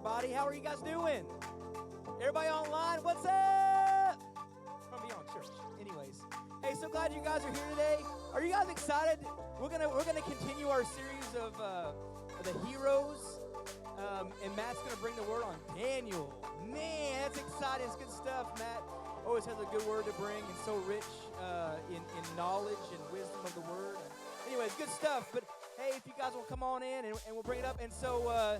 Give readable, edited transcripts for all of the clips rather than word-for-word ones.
everybody. How are you guys doing? Everybody online, what's up? From Beyond Church. Anyways, hey, so glad you guys are here today. Are you guys excited? We're gonna continue our series of the heroes, and Matt's gonna bring the word on Daniel. Man, that's exciting. It's good stuff. Matt always has a good word to bring, and so rich in knowledge and wisdom of the word. Anyways, good stuff. But hey, if you guys will come on in and we'll bring it up. And so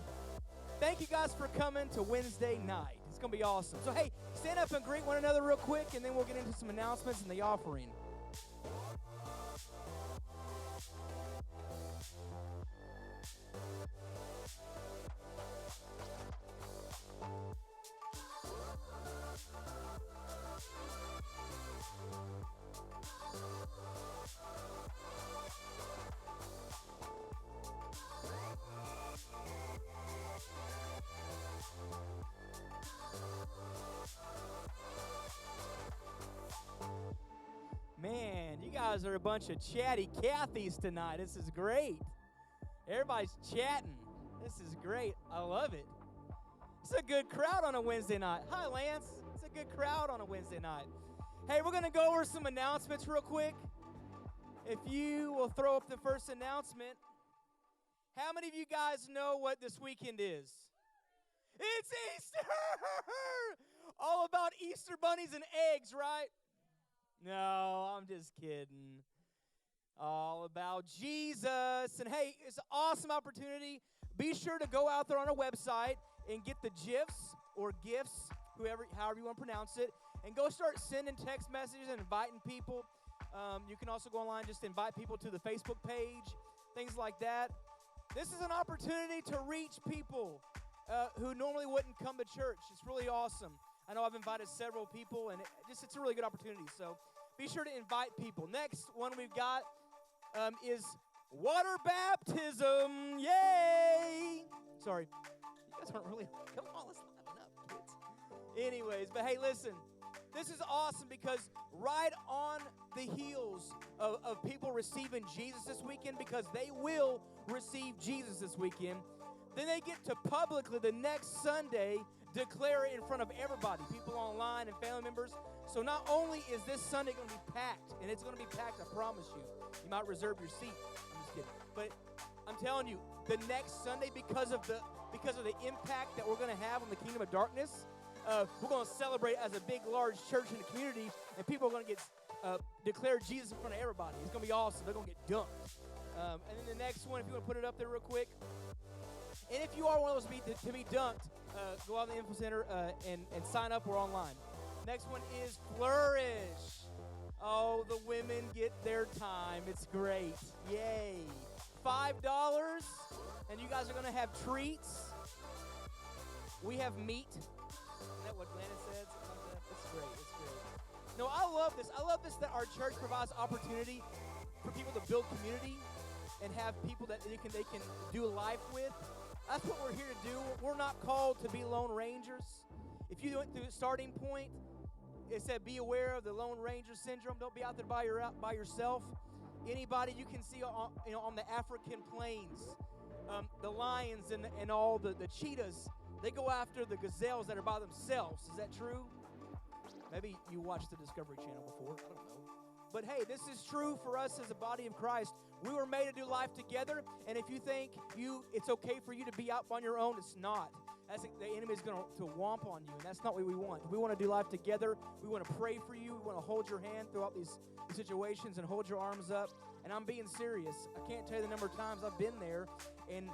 thank you guys for coming to Wednesday night. It's going to be awesome. So hey, stand up and greet one another real quick, and then we'll get into some announcements and the offering. Man, you guys are a bunch of chatty Cathys tonight. This is great. Everybody's chatting. This is great. I love it. It's a good crowd on a Wednesday night. Hi, Lance. It's a good crowd on a Wednesday night. Hey, we're going to go over some announcements real quick. If you will throw up the first announcement. How many of you guys know what this weekend is? It's Easter! All about Easter bunnies and eggs, right? No, I'm just kidding. All about Jesus. And hey, it's an awesome opportunity. Be sure to go out there on our website and get the GIFs or gifts, however you want to pronounce it, and go start sending text messages and inviting people. You can also go online, just invite people to the Facebook page, things like that. This is an opportunity to reach people who normally wouldn't come to church. It's really awesome. I know I've invited several people, and it's a really good opportunity. So be sure to invite people. Next one we've got is water baptism. Yay! Sorry. You guys aren't really, come on, let's liven up, kids. Anyways, but hey, listen. This is awesome because right on the heels of people receiving Jesus this weekend, because they will receive Jesus this weekend, then they get to publicly the next Sunday declare it in front of everybody, people online and family members. So not only is this Sunday going to be packed, and it's going to be packed, I promise you. You might reserve your seat. I'm just kidding. But I'm telling you, the next Sunday, because of the impact that we're going to have on the kingdom of darkness, we're going to celebrate as a big, large church in the community, and people are going to get declare Jesus in front of everybody. It's going to be awesome. They're going to get dunked. And then the next one, if you want to put it up there real quick. And if you are one of those to be dunked, go out to the info center and sign up. We're online. Next one is Flourish. Oh, the women get their time. It's great. Yay. $5, and you guys are going to have treats. We have meat. Isn't that what Glennon said? It's great. It's great. No, I love this. I love this that our church provides opportunity for people to build community and have people that they can do life with. That's what we're here to do. We're not called to be Lone Rangers. If you went through the starting point, it said be aware of the Lone Ranger syndrome. Don't be out there by yourself. Anybody you can see on the African plains, the lions and all the cheetahs, they go after the gazelles that are by themselves. Is that true? Maybe you watched the Discovery Channel before. I don't know. But hey, this is true for us as a body of Christ. We were made to do life together, and if you think it's okay for you to be out on your own, it's not. The enemy is going to whomp on you, and that's not what we want. We want to do life together. We want to pray for you. We want to hold your hand throughout these situations and hold your arms up. And I'm being serious. I can't tell you the number of times I've been there, and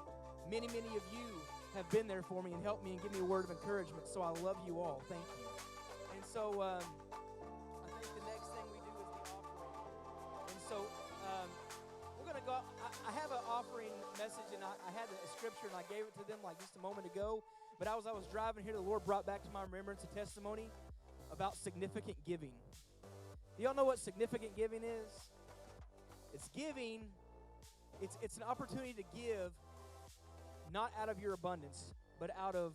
many, many of you have been there for me and helped me and give me a word of encouragement. So I love you all. Thank you. And so I think the next thing we do is the offering. And so we're going to go. I have an offering message, and I had a scripture, and I gave it to them like just a moment ago. But as I was driving here, the Lord brought back to my remembrance a testimony about significant giving. Do y'all know what significant giving is? It's giving. It's an opportunity to give, not out of your abundance, but out of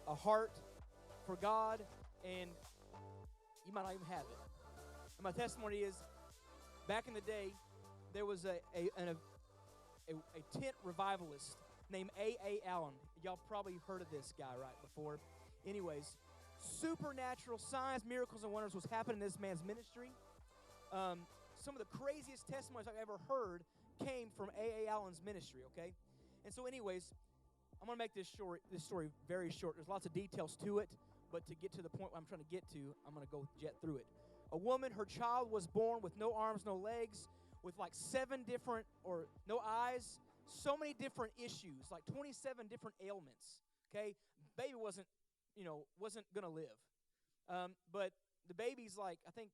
a heart for God, and you might not even have it. And my testimony is, back in the day, there was a tent revivalist named A.A. Allen. Y'all probably heard of this guy right before. Anyways, supernatural signs, miracles, and wonders was happening in this man's ministry. Some of the craziest testimonies I've ever heard came from A.A. Allen's ministry, okay? And so anyways, I'm going to make this story very short. There's lots of details to it, but to get to the point I'm trying to get to, I'm going to go jet through it. A woman, her child was born with no arms, no legs, with like 7 different, or no eyes, so many different issues, like 27 different ailments, okay? Baby wasn't going to live. But the baby's like, I think,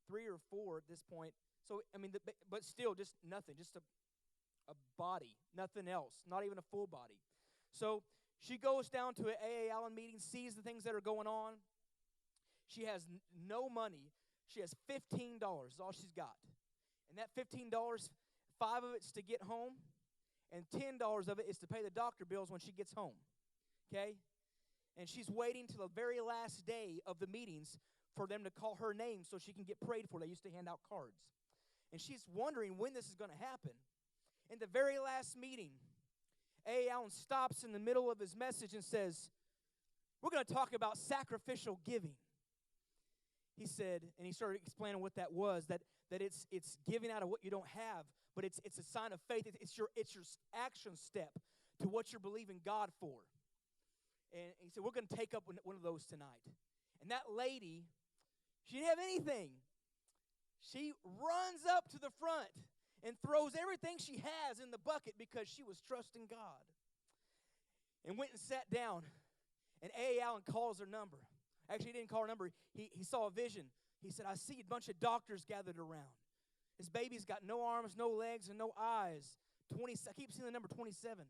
3 or 4 at this point. So, I mean, but still just nothing, just a body, nothing else, not even a full body. So she goes down to an A.A. Allen meeting, sees the things that are going on. She has no money. She has $15 is all she's got. And that $15, 5 of it's to get home, and $10 of it is to pay the doctor bills when she gets home, okay? And she's waiting till the very last day of the meetings for them to call her name so she can get prayed for. They used to hand out cards. And she's wondering when this is going to happen. In the very last meeting, A. Allen stops in the middle of his message and says, we're going to talk about sacrificial giving. He said, and he started explaining what that was, that it's giving out of what you don't have, but it's a sign of faith. It's your action step to what you're believing God for. And he said, we're going to take up one of those tonight. And that lady, she didn't have anything. She runs up to the front and throws everything she has in the bucket because she was trusting God. And went and sat down. And A. Allen calls her number. Actually, he didn't call her number. He saw a vision. He said, I see a bunch of doctors gathered around. This baby's got no arms, no legs, and no eyes. I keep seeing the number 27.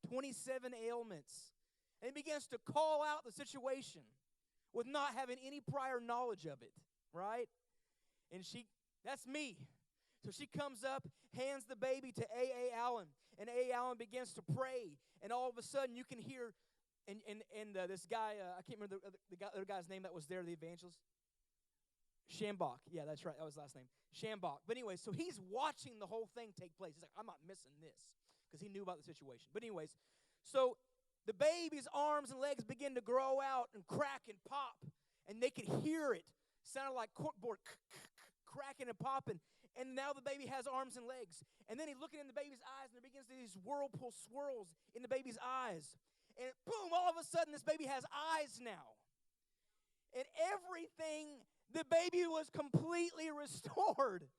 27 ailments. And he begins to call out the situation with not having any prior knowledge of it, right? And that's me. So she comes up, hands the baby to A.A. Allen, and A.A. Allen begins to pray. And all of a sudden, you can hear, and this guy, I can't remember the other guy's name that was there, the evangelist. Shambach. Yeah, that's right. That was his last name. Shambach. But anyway, so he's watching the whole thing take place. He's like, I'm not missing this, because he knew about the situation. But anyways, so the baby's arms and legs begin to grow out and crack and pop, and they could hear it. Sounded like corkboard cracking and popping. And now the baby has arms and legs. And then he's looking in the baby's eyes, and there begins to be these whirlpool swirls in the baby's eyes. And boom, all of a sudden, this baby has eyes now. And everything, the baby was completely restored.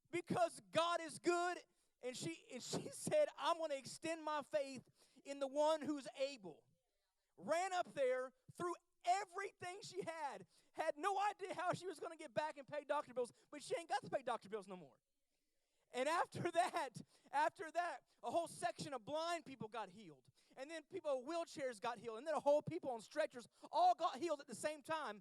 Because God is good. And she said, I'm going to extend my faith in the one who's able. Ran up there, threw everything she had no idea how she was going to get back and pay doctor bills, but she ain't got to pay doctor bills no more. And after that, a whole section of blind people got healed. And then people with wheelchairs got healed. And then a whole people on stretchers all got healed at the same time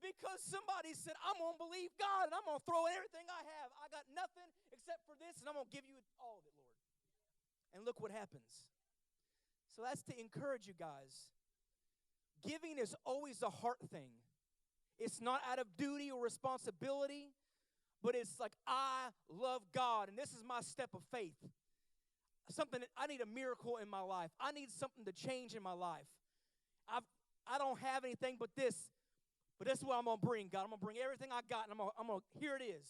because somebody said, I'm going to believe God, and I'm going to throw everything I have. I got nothing except for this, and I'm going to give you all of it, Lord. And look what happens. So that's to encourage you guys. Giving is always a heart thing. It's not out of duty or responsibility, but it's like, I love God, and this is my step of faith. Something that I need a miracle in my life. I need something to change in my life. I don't have anything but this, but this is what I'm going to bring, God. I'm going to bring everything I got, and here it is.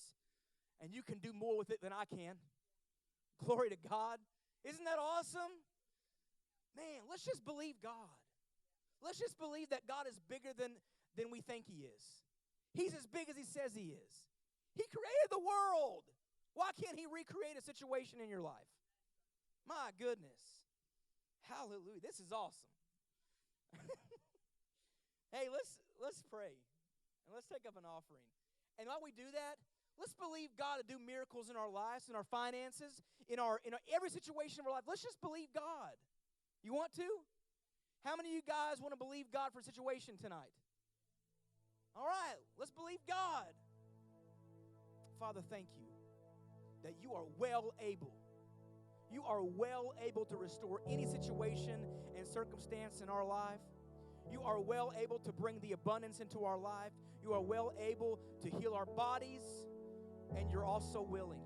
And you can do more with it than I can. Glory to God. Isn't that awesome? Man, let's just believe God. Let's just believe that God is bigger than we think He is. He's as big as He says He is. He created the world. Why can't He recreate a situation in your life? My goodness. Hallelujah. This is awesome. Hey, let's pray. And let's take up an offering. And while we do that, let's believe God to do miracles in our lives, in our finances, in our every situation of our life. Let's just believe God. You want to? How many of you guys want to believe God for a situation tonight? All right, let's believe God. Father, thank you that you are well able. You are well able to restore any situation and circumstance in our life. You are well able to bring the abundance into our life. You are well able to heal our bodies, and you're also willing.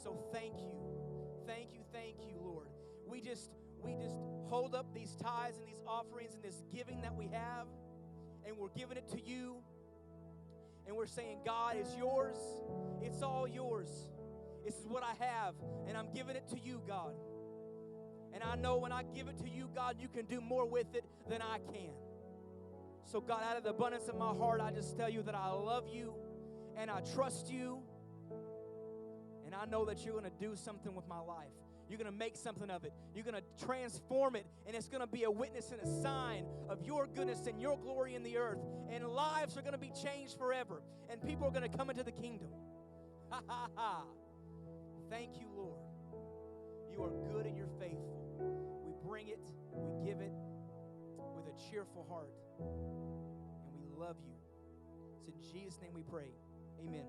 So thank you. thank you, Lord. We just hold up these tithes and these offerings and this giving that we have, and we're giving it to you. And we're saying, God, it's yours. It's all yours. This is what I have, and I'm giving it to you, God. And I know when I give it to you, God, you can do more with it than I can. So, God, out of the abundance of my heart, I just tell you that I love you and I trust you. And I know that you're going to do something with my life. You're going to make something of it. You're going to transform it, and it's going to be a witness and a sign of your goodness and your glory in the earth. And lives are going to be changed forever, and people are going to come into the kingdom. Ha, ha, ha. Thank you, Lord. You are good and you're faithful. We bring it, we give it with a cheerful heart, and we love you. It's in Jesus' name we pray. Amen.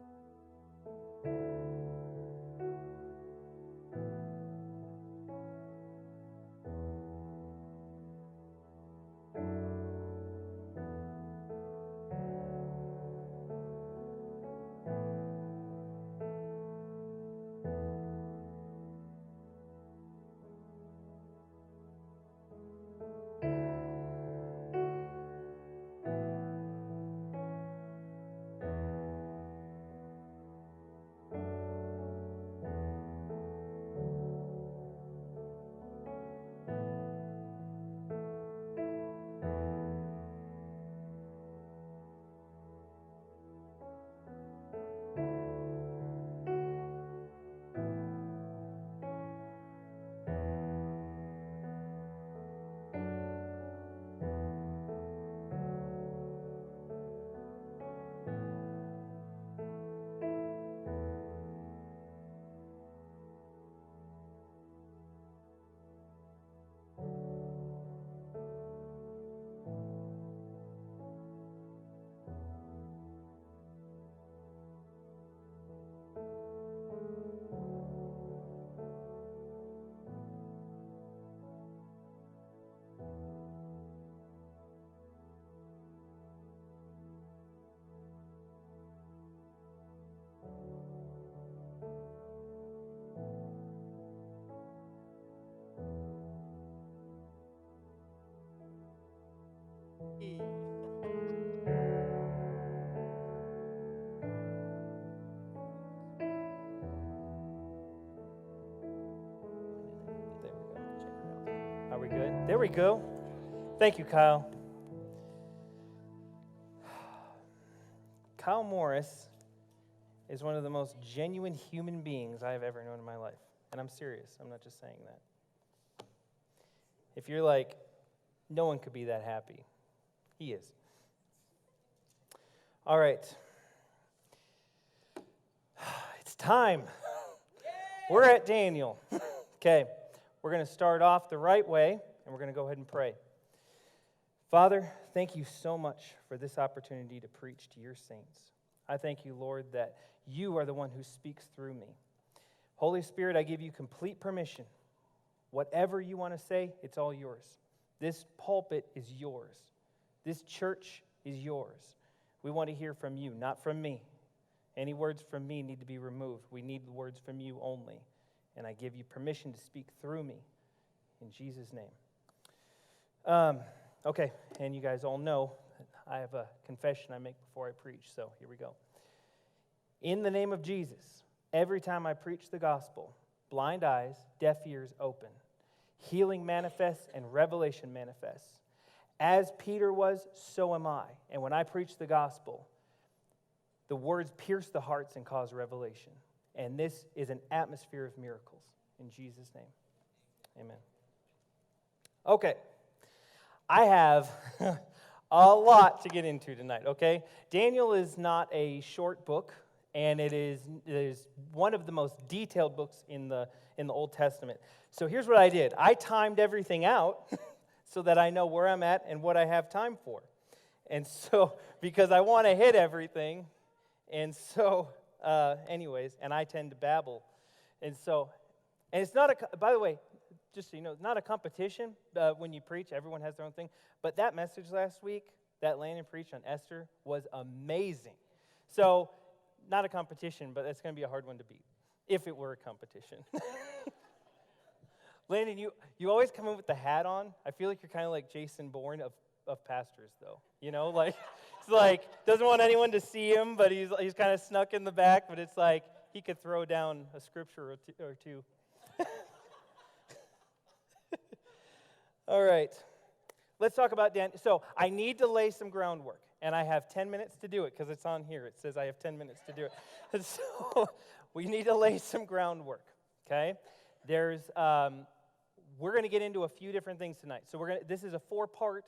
Are we good? There we go. Thank you, Kyle. Kyle Morris is one of the most genuine human beings I have ever known in my life. And I'm serious. I'm not just saying that. If you're like, no one could be that happy, he is. All right. It's time. We're at Daniel. Okay. We're going to start off the right way, and we're going to go ahead and pray. Father, thank you so much for this opportunity to preach to your saints. I thank you, Lord, that you are the one who speaks through me. Holy Spirit, I give you complete permission. Whatever you want to say, it's all yours. This pulpit is yours. This church is yours. We want to hear from you, not from me. Any words from me need to be removed. We need the words from you only. And I give you permission to speak through me. In Jesus' name. Okay, and you guys all know I have a confession I make before I preach, so here we go. In the name of Jesus, every time I preach the gospel, blind eyes, deaf ears open, healing manifests, and revelation manifests. As Peter was, so am I. And when I preach the gospel, the words pierce the hearts and cause revelation. And this is an atmosphere of miracles. In Jesus' name, amen. Okay, I have a lot to get into tonight, okay? Daniel is not a short book, and it is one of the most detailed books in the Old Testament. So here's what I did. I timed everything out so that I know where I'm at and what I have time for. And so, because I want to hit everything, and so... anyways, and I tend to babble. And it's not by the way, just so you know, it's not a competition when you preach. Everyone has their own thing. But that message last week, that Landon preached on Esther, was amazing. So, not a competition, but it's going to be a hard one to beat, if it were a competition. Landon, you always come in with the hat on. I feel like you're kind of like Jason Bourne of pastors, though. You know, like, it's like, doesn't want anyone to see him, but he's kind of snuck in the back, but it's like he could throw down a scripture or two. All right. Let's talk about Daniel. So I need to lay some groundwork, and I have 10 minutes to do it because it's on here. It says I have 10 minutes to do it. And so we need to lay some groundwork, okay? We're going to get into a few different things tonight. So this is a 4-part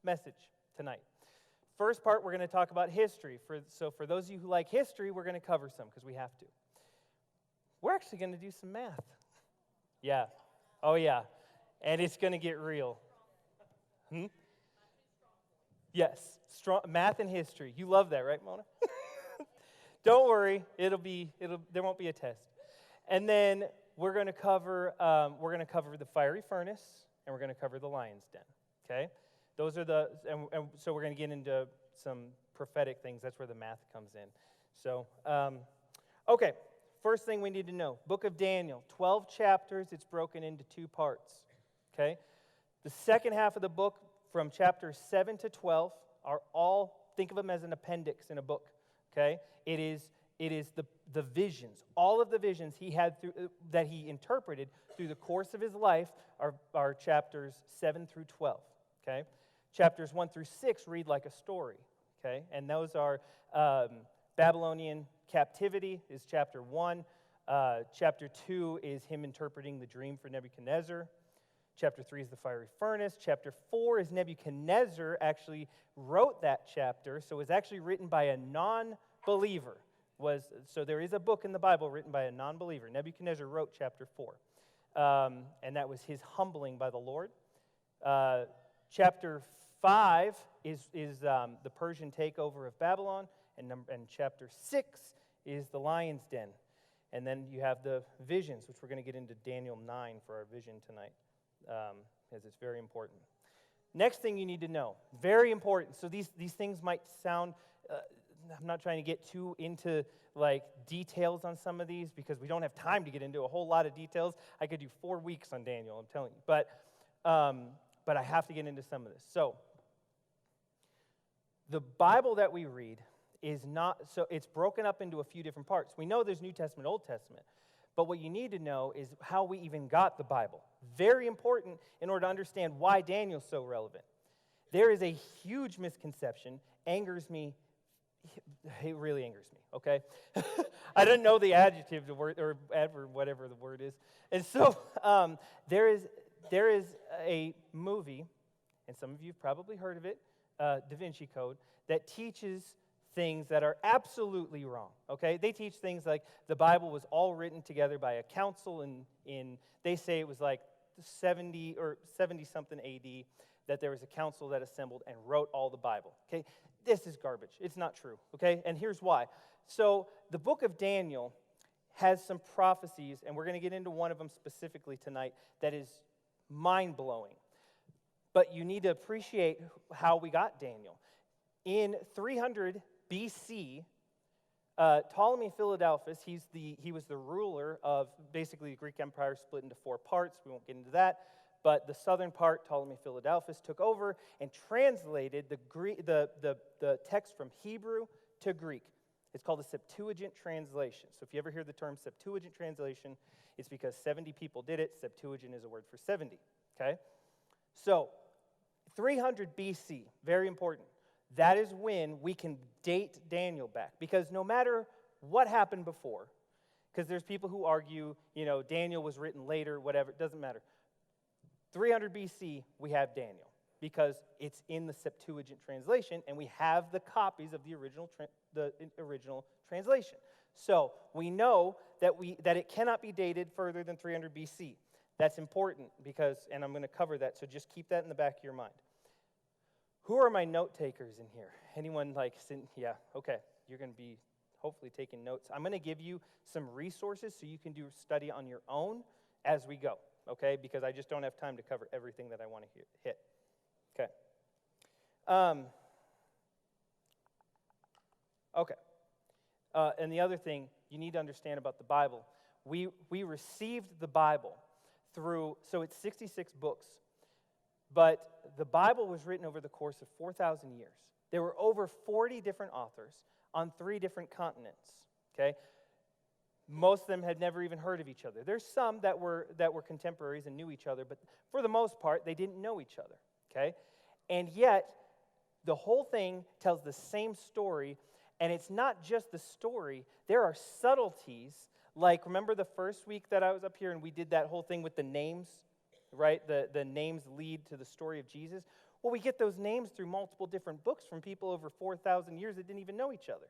message tonight. First part, we're going to talk about history. So for those of you who like history, we're going to cover some because we have to. We're actually going to do some math. Yeah. Oh, yeah. And it's going to get real. Yes. Strong math and history. You love that, right, Mona? Don't worry. There won't be a test. And then we're going to cover the fiery furnace, and we're going to cover the lion's den. Okay? Those are and so we're going to get into some prophetic things. That's where the math comes in. So, okay. First thing we need to know, Book of Daniel, 12 chapters. It's broken into 2 parts. Okay? The second half of the book, from chapters 7 to 12, are all, think of them as an appendix in a book. Okay? It is the visions. All of the visions he had that he interpreted through the course of his life are chapters 7 through 12. Okay? Chapters 1 through 6 read like a story. Okay? And those are Babylonian captivity is chapter 1. Chapter 2 is him interpreting the dream for Nebuchadnezzar. Chapter 3 is the fiery furnace. Chapter 4 is Nebuchadnezzar actually wrote that chapter, so it was actually written by a non-believer. So there is a book in the Bible written by a non-believer. Nebuchadnezzar wrote chapter 4, and that was his humbling by the Lord. Chapter 5 is the Persian takeover of Babylon, and chapter 6 is the lion's den. And then you have the visions, which we're going to get into Daniel 9 for our vision tonight, because it's very important. Next thing you need to know, very important. So these things might sound, I'm not trying to get too into like details on some of these because we don't have time to get into a whole lot of details. I could do 4 weeks on Daniel, I'm telling you. But I have to get into some of this. So the Bible that we read is not, so it's broken up into a few different parts. We know there's New Testament, Old Testament. But what you need to know is how we even got the Bible. Very important in order to understand why Daniel's so relevant. There is a huge misconception, angers me, it really angers me, okay? I don't know the adjective, the word, or adverb, whatever the word is. And so there is a movie, and some of you have probably heard of it, Da Vinci Code, that teaches things that are absolutely wrong, okay? They teach things like the Bible was all written together by a council in they say it was like 70 or 70-something AD, that there was a council that assembled and wrote all the Bible, okay? This is garbage. It's not true, okay? And here's why. So the book of Daniel has some prophecies, and we're going to get into one of them specifically tonight that is mind-blowing. But you need to appreciate how we got Daniel. In 300 BC, Ptolemy Philadelphus, he was the ruler of basically the Greek Empire, split into 4 parts. We won't get into that. But the southern part, Ptolemy Philadelphus, took over and translated the text from Hebrew to Greek. It's called the Septuagint translation. So if you ever hear the term Septuagint translation, it's because 70 people did it. Septuagint is a word for 70, okay? So 300 BC, very important. That is when we can date Daniel back. Because no matter what happened before, because there's people who argue, Daniel was written later, whatever, it doesn't matter. 300 BC, we have Daniel, because it's in the Septuagint translation, and we have the copies of the original translation. So we know that it cannot be dated further than 300 BC. That's important because, and I'm going to cover that, so just keep that in the back of your mind. Who are my note takers in here? Anyone yeah, okay. You're going to be hopefully taking notes. I'm going to give you some resources so you can do study on your own as we go, okay? Because I just don't have time to cover everything that I want to hit. Okay. And the other thing you need to understand about the Bible, we received the Bible so it's 66 books, but the Bible was written over the course of 4,000 years. There were over 40 different authors on 3 different continents, okay? Most of them had never even heard of each other. There's some that were contemporaries and knew each other, but for the most part, they didn't know each other, okay? And yet, the whole thing tells the same story, and it's not just the story. There are subtleties, like, remember the first week that I was up here and we did that whole thing with the names, right? The names lead to the story of Jesus. Well, we get those names through multiple different books from people over 4,000 years that didn't even know each other,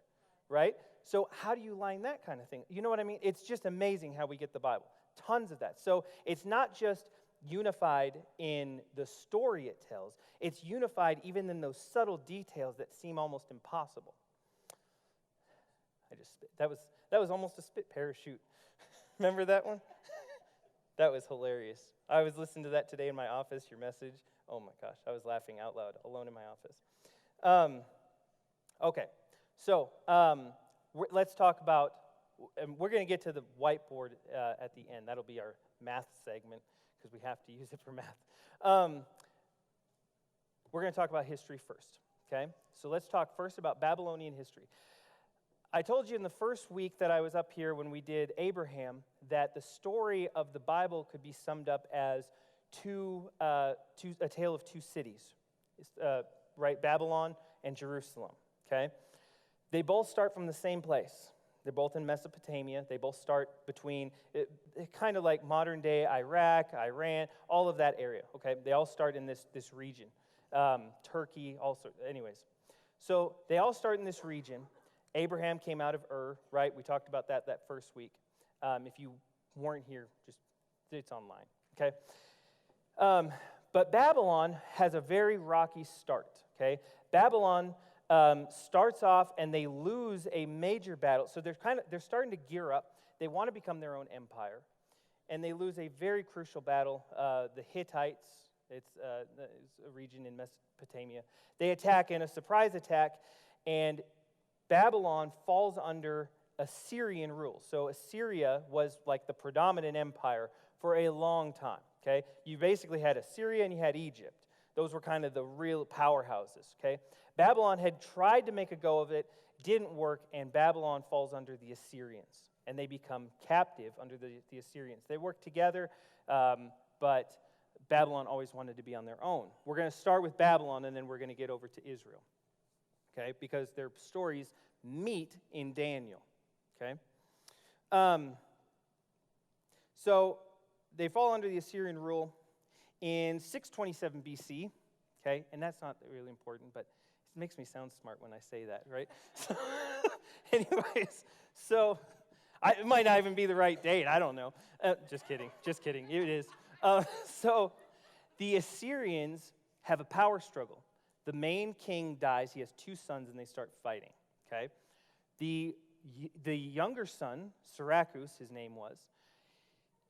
right? So how do you line that kind of thing? You know what I mean? It's just amazing how we get the Bible. Tons of that. So it's not just unified in the story it tells. It's unified even in those subtle details that seem almost impossible. I just spit. That was almost a spit parachute. Remember that one? That was hilarious. I was listening to that today in my office, your message. Oh my gosh, I was laughing out loud alone in my office. Okay, so let's talk about, we're going to get to the whiteboard at the end. That'll be our math segment because we have to use it for math. We're going to talk about history first, okay? So let's talk first about Babylonian history. I told you in the first week that I was up here when we did Abraham that the story of the Bible could be summed up as a tale of 2 cities, right? Babylon and Jerusalem, okay? They both start from the same place. They're both in Mesopotamia. They both start between, kind of like modern-day Iraq, Iran, all of that area, okay? They all start in this region. Turkey, also, anyways. So they all start in this region. Abraham came out of Ur, right? We talked about that first week. If you weren't here, it's online, okay? But Babylon has a very rocky start, okay? Babylon starts off and they lose a major battle. So they're starting to gear up. They want to become their own empire. And they lose a very crucial battle. The Hittites, it's a region in Mesopotamia. They attack in a surprise attack, and Babylon falls under Assyrian rule. So Assyria was like the predominant empire for a long time, okay? You basically had Assyria and you had Egypt. Those were kind of the real powerhouses, okay? Babylon had tried to make a go of it, didn't work, and Babylon falls under the Assyrians, and they become captive under the Assyrians. They work together, but Babylon always wanted to be on their own. We're going to start with Babylon, and then we're going to get over to Israel, okay? Because their stories meet in Daniel, okay? So they fall under the Assyrian rule in 627 BC, okay? And that's not really important, but it makes me sound smart when I say that, right? So, anyways, so it might not even be the right date. I don't know. Just kidding. It is. So the Assyrians have a power struggle. The main king dies. He has 2 sons, and they start fighting, okay? The younger son, Syracuse, his name was,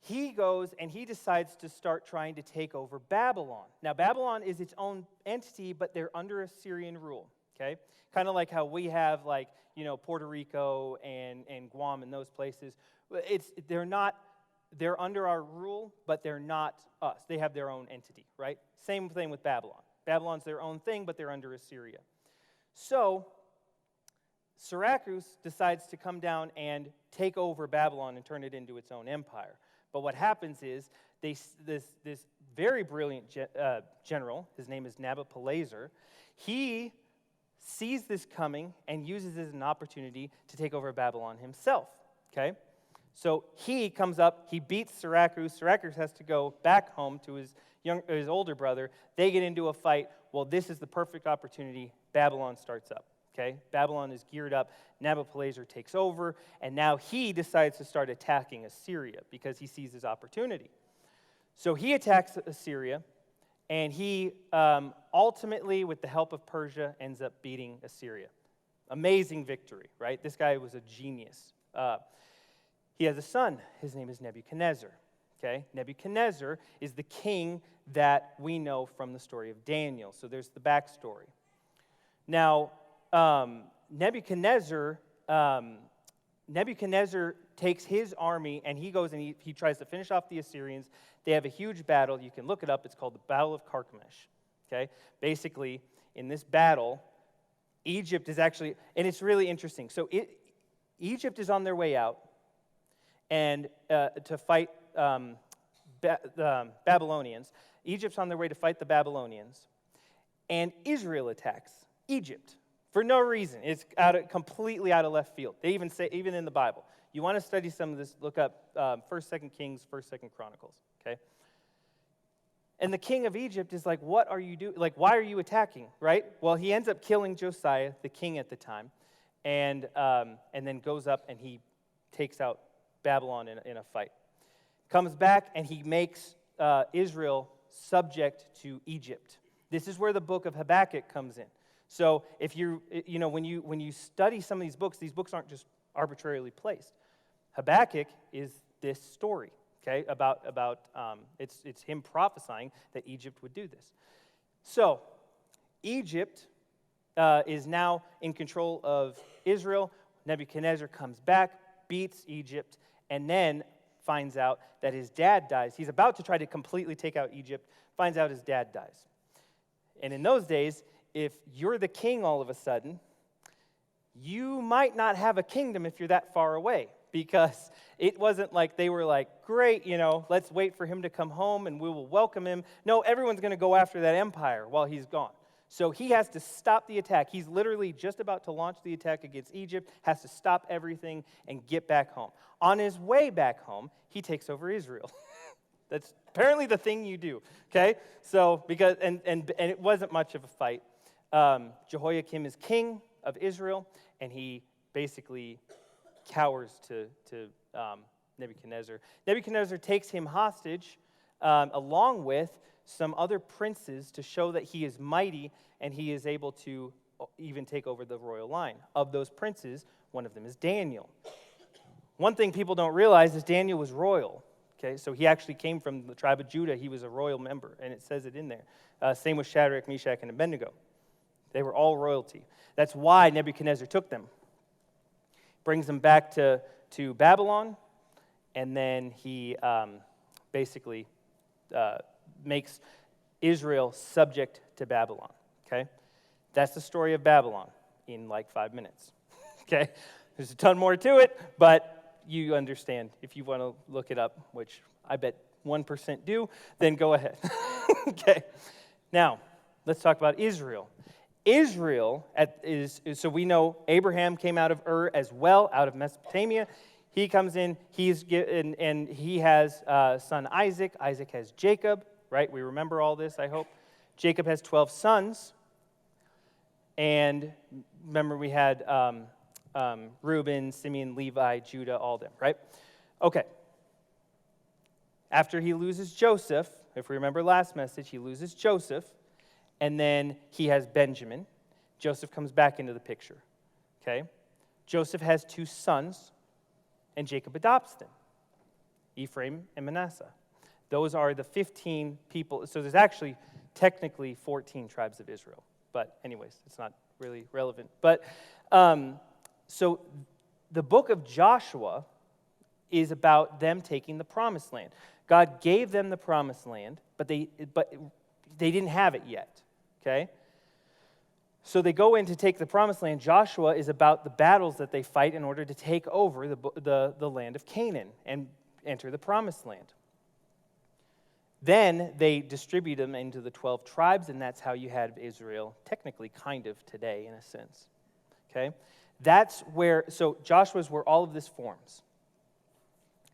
he goes and he decides to start trying to take over Babylon. Now, Babylon is its own entity, but they're under Assyrian rule, okay? Kind of like how we have, like, Puerto Rico and Guam and those places. They're under our rule, but they're not us. They have their own entity, right? Same thing with Babylon. Babylon's their own thing, but they're under Assyria. So Syracuse decides to come down and take over Babylon and turn it into its own empire. But what happens is this very brilliant general, his name is Nabopolassar, he sees this coming and uses it as an opportunity to take over Babylon himself, okay? So he comes up, he beats Syracuse. Syracuse has to go back home to his older brother. They get into a fight. Well, this is the perfect opportunity. Babylon starts up, okay? Babylon is geared up. Nabopolassar takes over, and now he decides to start attacking Assyria because he sees his opportunity. So he attacks Assyria, and he ultimately, with the help of Persia, ends up beating Assyria. Amazing victory, right? This guy was a genius. He has a son. His name is Nebuchadnezzar. Okay? Nebuchadnezzar is the king that we know from the story of Daniel. So there's the backstory. Now, Nebuchadnezzar takes his army, and he goes and he tries to finish off the Assyrians. They have a huge battle. You can look it up. It's called the Battle of Carchemish. Okay? Basically, in this battle, Egypt is actually, and it's really interesting. So Egypt is on their way out and to fight the Babylonians. Egypt's on their way to fight the Babylonians. And Israel attacks Egypt for no reason. It's completely out of left field. They even say, even in the Bible. You want to study some of this, look up 1st, 2nd Kings, 1st, 2nd Chronicles, okay? And the king of Egypt is like, what are you doing? Like, why are you attacking, right? Well, he ends up killing Josiah, the king at the time, and then goes up and he takes out Babylon in a fight. Comes back and he makes Israel subject to Egypt. This is where the book of Habakkuk comes in. So if when you study some of these books aren't just arbitrarily placed. Habakkuk is this story, okay, about it's him prophesying that Egypt would do this. So Egypt is now in control of Israel. Nebuchadnezzar comes back, beats Egypt, and then finds out that his dad dies. He's about to try to completely take out Egypt, finds out his dad dies. And in those days, if you're the king all of a sudden, you might not have a kingdom if you're that far away, because it wasn't like they were like, great, let's wait for him to come home and we will welcome him. No, everyone's going to go after that empire while he's gone. So he has to stop the attack. He's literally just about to launch the attack against Egypt, has to stop everything and get back home. On his way back home, he takes over Israel. That's apparently the thing you do, okay? So, because, and it wasn't much of a fight. Jehoiakim is king of Israel, and he basically cowers to Nebuchadnezzar. Nebuchadnezzar takes him hostage along with some other princes to show that he is mighty and he is able to even take over the royal line. Of those princes, one of them is Daniel. One thing people don't realize is Daniel was royal. Okay, so he actually came from the tribe of Judah. He was a royal member, and it says it in there. Same with Shadrach, Meshach, and Abednego. They were all royalty. That's why Nebuchadnezzar took them. Brings them back to Babylon, and then he basically makes Israel subject to Babylon. Okay? That's the story of Babylon in like 5 minutes. Okay? There's a ton more to it, but you understand if you want to look it up, which I bet 1% do, then go ahead. Okay. Now, let's talk about Israel. Israel so we know Abraham came out of Ur as well, out of Mesopotamia. He comes in, and he has son Isaac. Isaac has Jacob, right? We remember all this, I hope. Jacob has 12 sons. And remember we had Reuben, Simeon, Levi, Judah, all them, right? Okay. After he loses Joseph, if we remember last message, he loses Joseph, and then he has Benjamin. Joseph comes back into the picture, okay? Joseph has 2 sons, and Jacob adopts them, Ephraim and Manasseh. Those are the 15 people. So there's actually technically 14 tribes of Israel. But anyways, it's not really relevant. But so the book of Joshua is about them taking the promised land. God gave them the promised land, but they didn't have it yet, okay? So they go in to take the promised land. Joshua is about the battles that they fight in order to take over the land of Canaan and enter the promised land. Then they distribute them into the 12 tribes, and that's how you had Israel technically kind of today in a sense, okay? That's where, so Joshua's where all of this forms.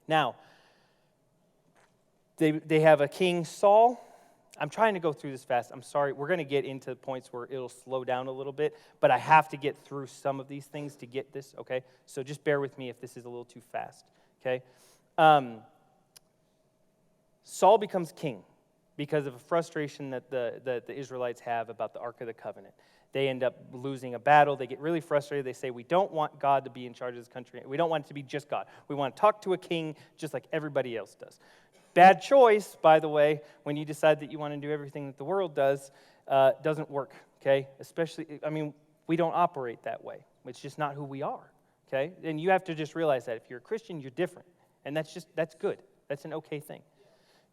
Now, they have a king Saul. I'm trying to go through this fast. I'm sorry. We're going to get into points where it'll slow down a little bit, but I have to get through some of these things to get this, okay? So just bear with me if this is a little too fast, okay? Saul becomes king because of a frustration that the Israelites have about the Ark of the Covenant. They end up losing a battle. They get really frustrated. They say, we don't want God to be in charge of this country. We don't want it to be just God. We want to talk to a king just like everybody else does. Bad choice, by the way, when you decide that you want to do everything that the world does, doesn't work, okay? Especially, we don't operate that way. It's just not who we are, okay? And you have to just realize that. If you're a Christian, you're different. And that's good. That's an okay thing,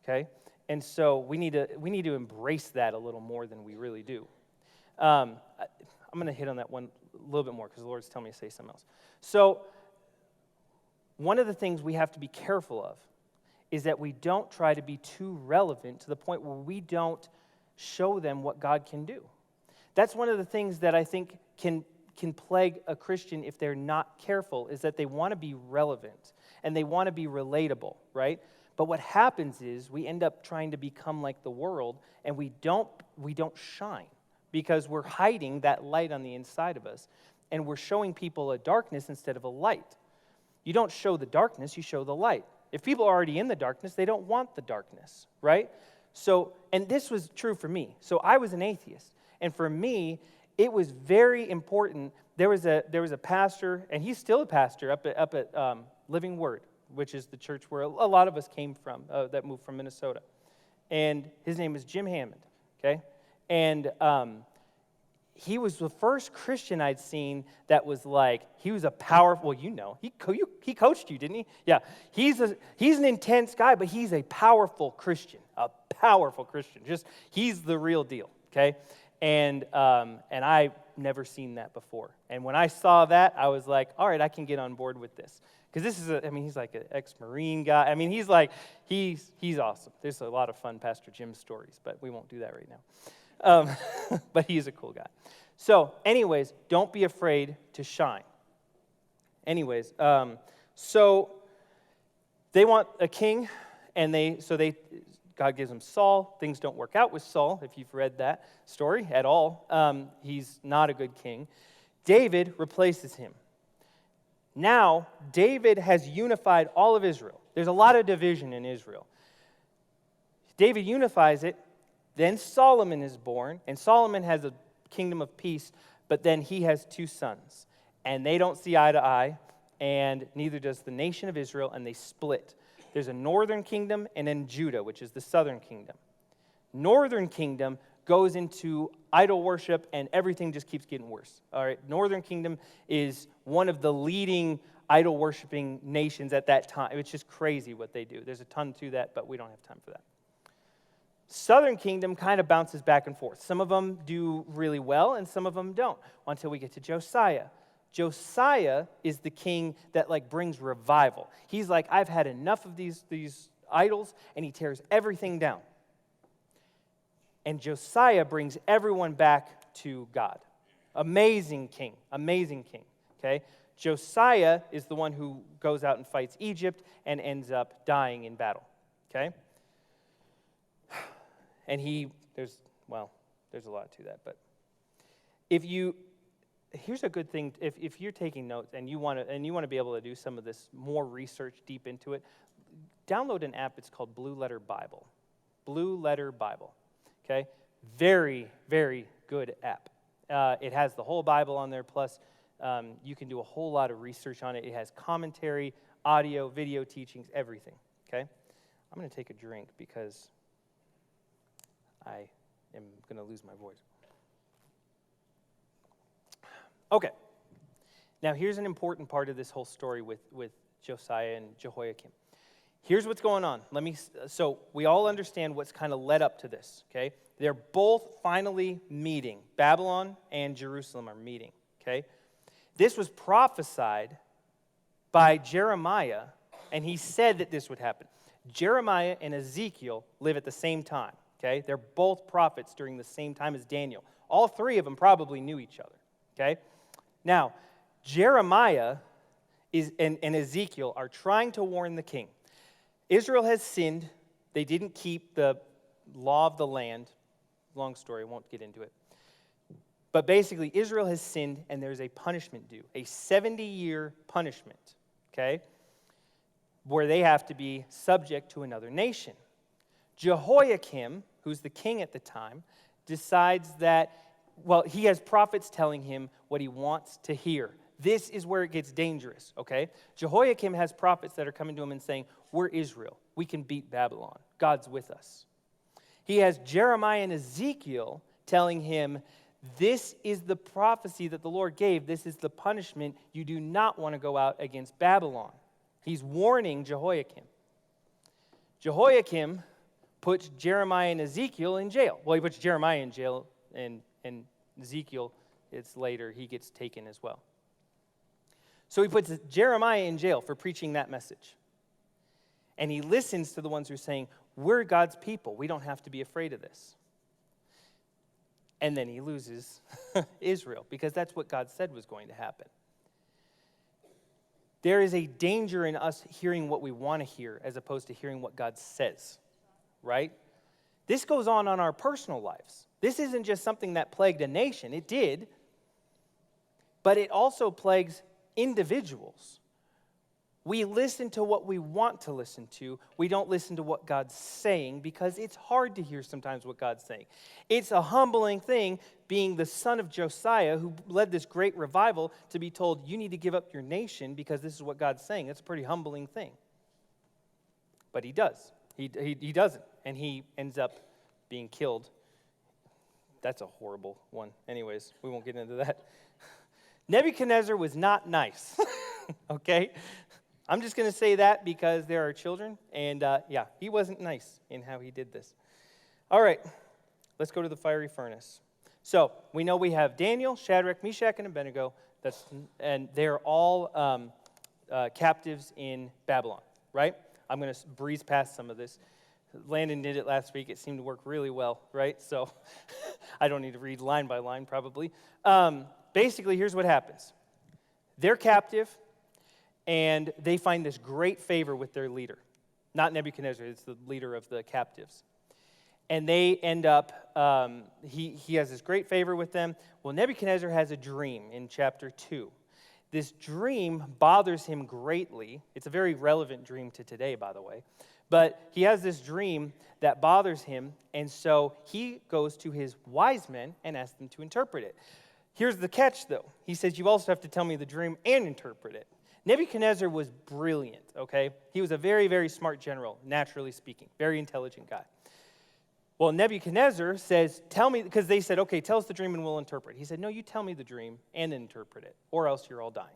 okay? And so we need to embrace that a little more than we really do. I'm going to hit on that one a little bit more because the Lord's telling me to say something else. So one of the things we have to be careful of is that we don't try to be too relevant to the point where we don't show them what God can do. That's one of the things that I think can plague a Christian if they're not careful, is that they want to be relevant and they want to be relatable, right? But what happens is we end up trying to become like the world, and we don't shine because we're hiding that light on the inside of us, and we're showing people a darkness instead of a light. You don't show the darkness, you show the light. If people are already in the darkness, they don't want the darkness, right? So, and this was true for me. So I was an atheist, and for me, it was very important. There was a pastor, and he's still a pastor up at Living Word, which is the church where a lot of us came from, that moved from Minnesota. And his name is Jim Hammond, okay? And he was the first Christian I'd seen that was like, he was a powerful, well, you know, he coached you, didn't he? Yeah, he's an intense guy, but he's a powerful Christian. Just, he's the real deal, okay? And I've never seen that before. And when I saw that, I was like, all right, I can get on board with this. Because this is, he's like an ex-Marine guy. I mean, he's awesome. There's a lot of fun Pastor Jim stories, but we won't do that right now. But he's a cool guy. So, anyways, don't be afraid to shine. Anyways, so they want a king, and God gives them Saul. Things don't work out with Saul, if you've read that story at all. He's not a good king. David replaces him. Now, David has unified all of Israel. There's a lot of division in Israel. David unifies it. Then Solomon is born, and Solomon has a kingdom of peace, but then he has 2 sons, and they don't see eye to eye, and neither does the nation of Israel, and they split. There's a northern kingdom and then Judah, which is the southern kingdom. Northern kingdom goes into idol worship, and everything just keeps getting worse. All right, northern kingdom is one of the leading idol worshiping nations at that time. It's just crazy what they do. There's a ton to that, but we don't have time for that. Southern kingdom kind of bounces back and forth. Some of them do really well, and some of them don't, until we get to Josiah. Josiah is the king that brings revival. He's like, I've had enough of these idols, and he tears everything down. And Josiah brings everyone back to God. Amazing king, okay? Josiah is the one who goes out and fights Egypt and ends up dying in battle, okay? And there's a lot to that, but here's a good thing, if you're taking notes and you want to be able to do some of this more research deep into it, download an app. It's called Blue Letter Bible. Blue Letter Bible, okay? Very, very good app. It has the whole Bible on there, plus you can do a whole lot of research on it. It has commentary, audio, video teachings, everything, okay? I'm going to take a drink because I am going to lose my voice. Okay. Now, here's an important part of this whole story with Josiah and Jehoiakim. Here's what's going on. So we all understand what's kind of led up to this, okay? They're both finally meeting. Babylon and Jerusalem are meeting, okay? This was prophesied by Jeremiah, and he said that this would happen. Jeremiah and Ezekiel live at the same time, okay? They're both prophets during the same time as Daniel. All 3 of them probably knew each other, okay? Now, Jeremiah and Ezekiel are trying to warn the king. Israel has sinned. They didn't keep the law of the land. Long story, won't get into it. But basically, Israel has sinned, and there's a punishment due, a 70-year punishment, okay, where they have to be subject to another nation. Jehoiakim, who's the king at the time, decides that, he has prophets telling him what he wants to hear. This is where it gets dangerous, okay? Jehoiakim has prophets that are coming to him and saying, we're Israel. We can beat Babylon. God's with us. He has Jeremiah and Ezekiel telling him, This is the prophecy that the Lord gave. This is the punishment. You do not want to go out against Babylon. He's warning Jehoiakim. Jehoiakim puts Jeremiah and Ezekiel in jail. Well, he puts Jeremiah in jail, and Ezekiel, it's later, he gets taken as well. So he puts Jeremiah in jail for preaching that message. And he listens to the ones who are saying, we're God's people. We don't have to be afraid of this. And then he loses Israel, because that's what God said was going to happen. There is a danger in us hearing what we want to hear as opposed to hearing what God says, right? This goes on our personal lives. This isn't just something that plagued a nation. It did. But it also plagues individuals. We listen to what we want to listen to. We don't listen to what God's saying because it's hard to hear sometimes what God's saying. It's a humbling thing being the son of Josiah who led this great revival to be told you need to give up your nation because this is what God's saying. It's a pretty humbling thing. But he does. He doesn't. And he ends up being killed. That's a horrible one. Anyways, we won't get into that. Nebuchadnezzar was not nice. Okay? I'm just going to say that because there are children, and he wasn't nice in how he did this. All right, let's go to the fiery furnace. So we know we have Daniel, Shadrach, Meshach, and Abednego, and they're all captives in Babylon, right? I'm going to breeze past some of this. Landon did it last week. It seemed to work really well, right? So I don't need to read line by line probably. Basically, here's what happens. They're captive. And they find this great favor with their leader. Not Nebuchadnezzar, it's the leader of the captives. And they end up, he has this great favor with them. Well, Nebuchadnezzar has a dream in chapter 2. This dream bothers him greatly. It's a very relevant dream to today, by the way. But he has this dream that bothers him, and so he goes to his wise men and asks them to interpret it. Here's the catch, though. He says, you also have to tell me the dream and interpret it. Nebuchadnezzar was brilliant, okay? He was a very, very smart general, naturally speaking. Very intelligent guy. Well, Nebuchadnezzar says, tell me, because they said, okay, tell us the dream and we'll interpret. He said, no, you tell me the dream and interpret it, or else you're all dying.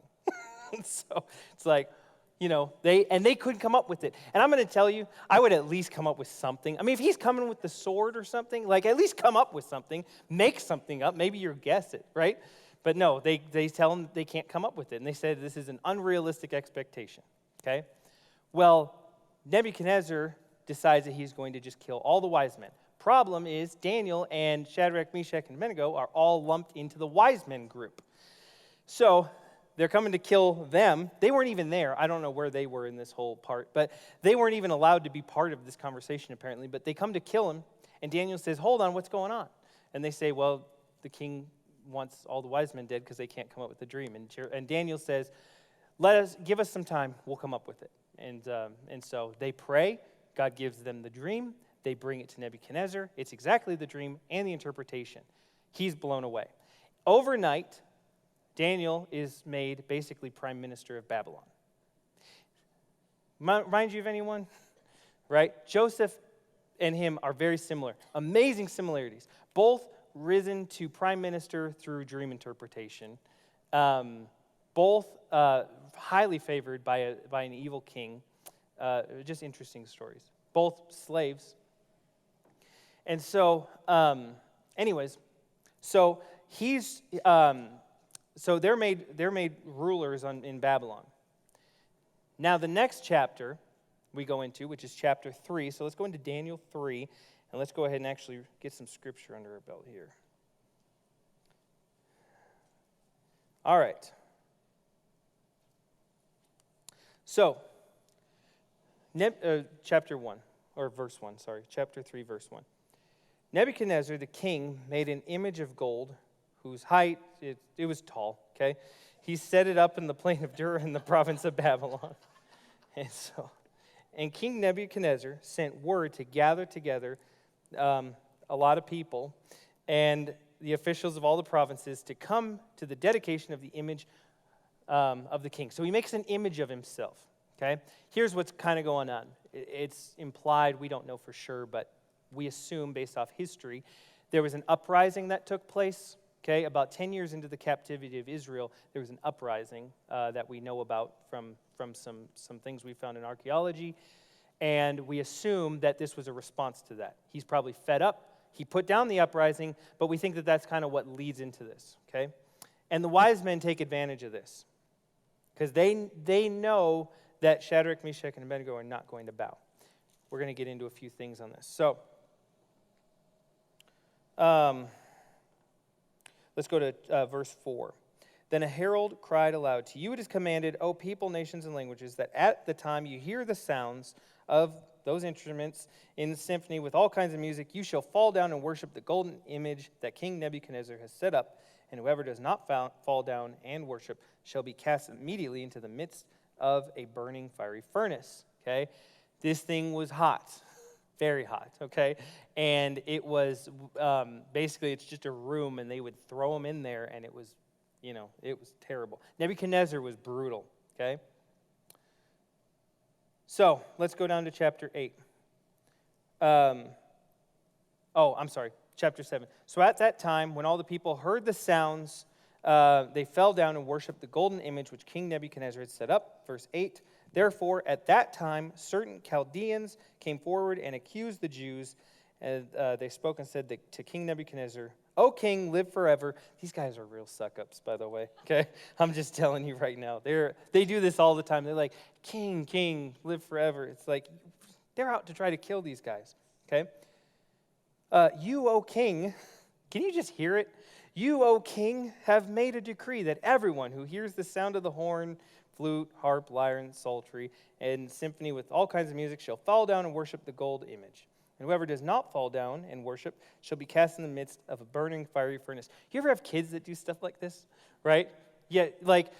So it's like, they couldn't come up with it. And I'm going to tell you, I would at least come up with something. I mean, if he's coming with the sword or something, at least come up with something. Make something up. Maybe you'll guess it, right? But no, they tell them they can't come up with it. And they said this is an unrealistic expectation, okay? Well, Nebuchadnezzar decides that he's going to just kill all the wise men. Problem is, Daniel and Shadrach, Meshach, and Abednego are all lumped into the wise men group. So they're coming to kill them. They weren't even there. I don't know where they were in this whole part, but they weren't even allowed to be part of this conversation, apparently. But they come to kill him, and Daniel says, hold on, what's going on? And they say, well, the king wants all the wise men dead because they can't come up with a dream. And Daniel says, give us some time, we'll come up with it. And so they pray, God gives them the dream, they bring it to Nebuchadnezzar, it's exactly the dream and the interpretation. He's blown away. Overnight, Daniel is made basically prime minister of Babylon. Remind you of anyone? Right? Joseph and him are very similar. Amazing similarities. Both risen to prime minister through dream interpretation. Both highly favored by an evil king. Just interesting stories. Both slaves. And so, so he's so they're made rulers in Babylon. Now the next chapter we go into, which is chapter 3. So let's go into Daniel 3. And let's go ahead and actually get some scripture under our belt here. All right. So, chapter 1, or verse 1, sorry. Chapter 3, verse 1. Nebuchadnezzar, the king, made an image of gold whose height, it was tall, okay? He set it up in the plain of Dura in the province of Babylon. And King Nebuchadnezzar sent word to gather together a lot of people and the officials of all the provinces to come to the dedication of the image of the king. So he makes an image of himself, okay? Here's what's kind of going on. It's implied, we don't know for sure, but we assume based off history, there was an uprising that took place Okay, about 10 years into the captivity of Israel, there was an uprising that we know about from some things we found in archaeology, and we assume that this was a response to that. He's probably fed up. He put down the uprising, but we think that that's kind of what leads into this, okay? And the wise men take advantage of this because they know that Shadrach, Meshach, and Abednego are not going to bow. We're going to get into a few things on this. So, let's go to verse 4. Then a herald cried aloud, "To you it is commanded, O people, nations, and languages, that at the time you hear the sounds of those instruments in the symphony with all kinds of music, you shall fall down and worship the golden image that King Nebuchadnezzar has set up, and whoever does not fall down and worship shall be cast immediately into the midst of a burning fiery furnace." Okay? This thing was hot, very hot, okay? And it was, basically, it's just a room, and they would throw them in there, and it was, it was terrible. Nebuchadnezzar was brutal, okay? So, let's go down to chapter 8. Chapter 7. So at that time, when all the people heard the sounds, they fell down and worshiped the golden image which King Nebuchadnezzar had set up. Verse 8. Therefore, at that time, certain Chaldeans came forward and accused the Jews, and they spoke and said to King Nebuchadnezzar, "O king, live forever." These guys are real suck-ups, by the way, okay? I'm just telling you right now. They do this all the time. They're like, King, live forever. It's like, they're out to try to kill these guys, okay? You, O king, can you just hear it? You, O king, have made a decree that everyone who hears the sound of the horn, flute, harp, lyre, and psaltery, and symphony with all kinds of music shall fall down and worship the gold image. And whoever does not fall down and worship shall be cast in the midst of a burning fiery furnace. You ever have kids that do stuff like this, right? Yeah, like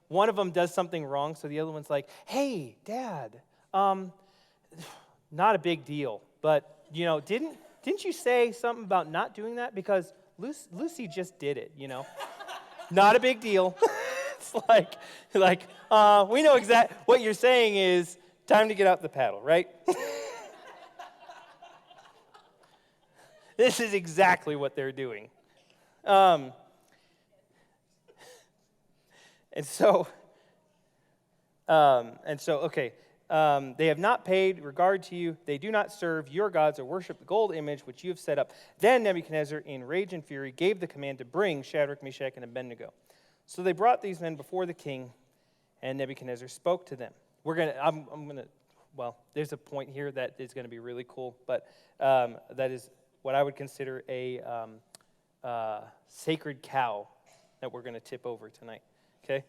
one of them does something wrong, so the other one's like, "Hey, Dad, not a big deal, but didn't you say something about not doing that? Because Lucy just did it, Not a big deal." It's like we know exactly what you're saying is time to get out the paddle, right? This is exactly what they're doing. They have not paid regard to you. They do not serve your gods or worship the gold image which you have set up. Then Nebuchadnezzar, in rage and fury, gave the command to bring Shadrach, Meshach, and Abednego. So they brought these men before the king, and Nebuchadnezzar spoke to them. There's a point here that is going to be really cool, but that is what I would consider a sacred cow that we're going to tip over tonight, okay?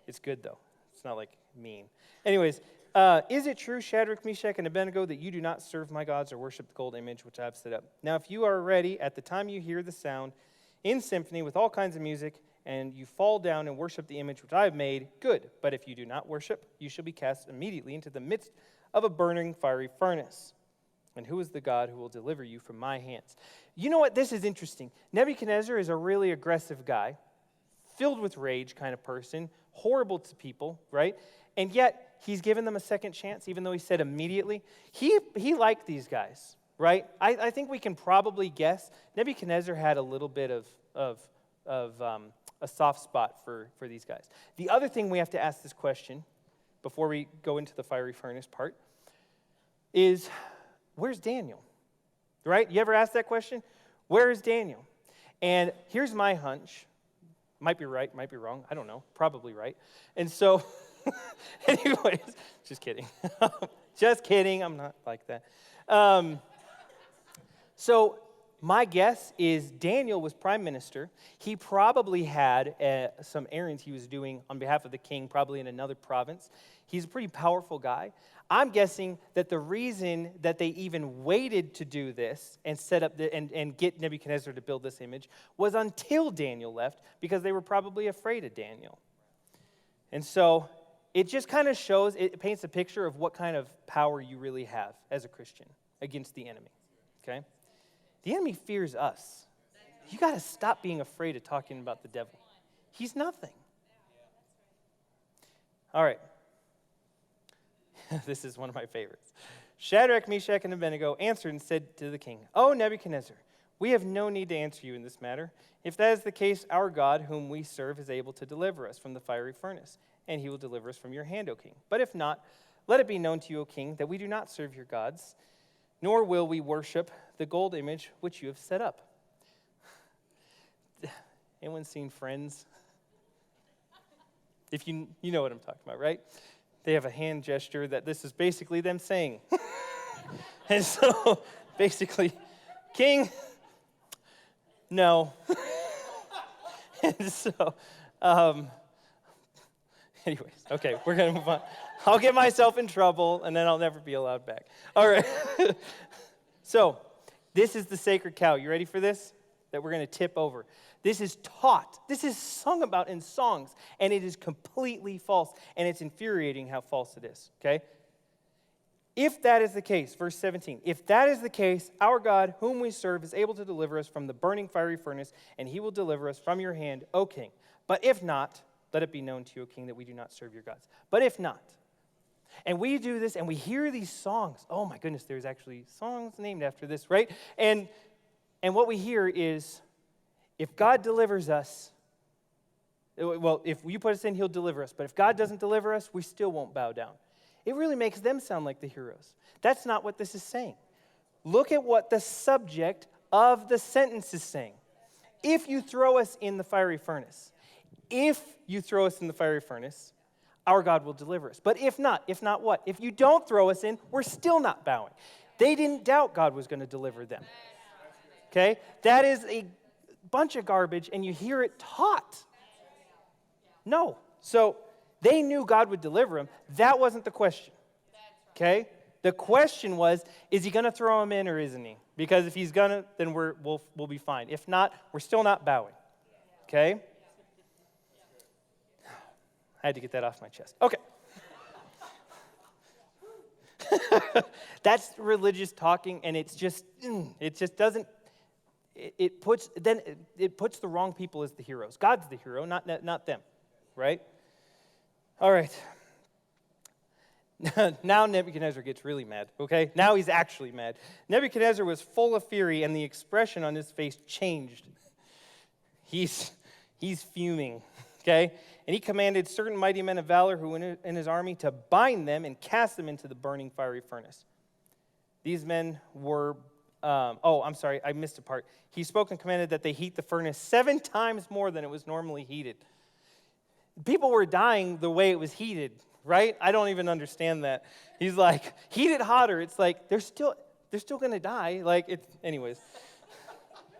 It's good, though. It's not, mean. Anyways, is it true, Shadrach, Meshach, and Abednego, that you do not serve my gods or worship the gold image which I have set up? Now, if you are ready, at the time you hear the sound, in symphony with all kinds of music, and you fall down and worship the image which I have made, good. But if you do not worship, you shall be cast immediately into the midst of a burning fiery furnace. And who is the God who will deliver you from my hands? You know what? This is interesting. Nebuchadnezzar is a really aggressive guy, filled with rage kind of person, horrible to people, right? And yet, he's given them a second chance, even though he said immediately. He liked these guys, right? I think we can probably guess Nebuchadnezzar had a little bit of a soft spot for these guys. The other thing we have to ask this question before we go into the fiery furnace part is, where's Daniel? Right? You ever ask that question? Where is Daniel? And here's my hunch. Might be right, might be wrong. I don't know. Probably right. And so, anyways, just kidding. Just kidding. I'm not like that. So my guess is Daniel was prime minister. He probably had some errands he was doing on behalf of the king, probably in another province. He's a pretty powerful guy. I'm guessing that the reason that they even waited to do this and set up and get Nebuchadnezzar to build this image was until Daniel left, because they were probably afraid of Daniel. And so it just kind of shows, it paints a picture of what kind of power you really have as a Christian against the enemy, okay? The enemy fears us. You got to stop being afraid of talking about the devil. He's nothing. All right. This is one of my favorites. Shadrach, Meshach, and Abednego answered and said to the king, "O Nebuchadnezzar, We have no need to answer you in this matter. If that is the case, our God, whom we serve, is able to deliver us from the fiery furnace, and he will deliver us from your hand, O king. But if not, let it be known to you, O king, that we do not serve your gods, nor will we worship the gold image which you have set up. Anyone seen Friends? If you know what I'm talking about, right? They have a hand gesture that this is basically them saying. And so, basically, king, no. And so, anyways, okay, we're going to move on. I'll get myself in trouble, and then I'll never be allowed back. All right. So, this is the sacred cow. You ready for this? That we're going to tip over. This is taught. This is sung about in songs, and it is completely false, and it's infuriating how false it is, okay? If that is the case, verse 17, if that is the case, our God, whom we serve, is able to deliver us from the burning fiery furnace, and he will deliver us from your hand, O king. But if not, let it be known to you, O king, that we do not serve your gods. But if not, and we do this, and we hear these songs. Oh my goodness, there's actually songs named after this, right? And what we hear is, if God delivers us, well, if you put us in, he'll deliver us. But if God doesn't deliver us, we still won't bow down. It really makes them sound like the heroes. That's not what this is saying. Look at what the subject of the sentence is saying. If you throw us in the fiery furnace, our God will deliver us. But if not what? If you don't throw us in, we're still not bowing. They didn't doubt God was going to deliver them. Okay? That is a bunch of garbage, and you hear it taught. No. So they knew God would deliver them. That wasn't the question. Okay? The question was, is he going to throw him in or isn't he? Because if he's going to, then we'll be fine. If not, we're still not bowing. Okay? I had to get that off my chest. Okay. That's religious talking, and it just doesn't. It puts the wrong people as the heroes. God's the hero, not them, right? All right. Now Nebuchadnezzar gets really mad, okay? Now he's actually mad. Nebuchadnezzar was full of fury, and the expression on his face changed. He's fuming, okay? And he commanded certain mighty men of valor who were in his army to bind them and cast them into the burning fiery furnace. These men were, I missed a part. He spoke and commanded that they heat the furnace 7 times more than it was normally heated. People were dying the way it was heated, right? I don't even understand that. He's like, heat it hotter. It's like, they're still going to die. Anyways.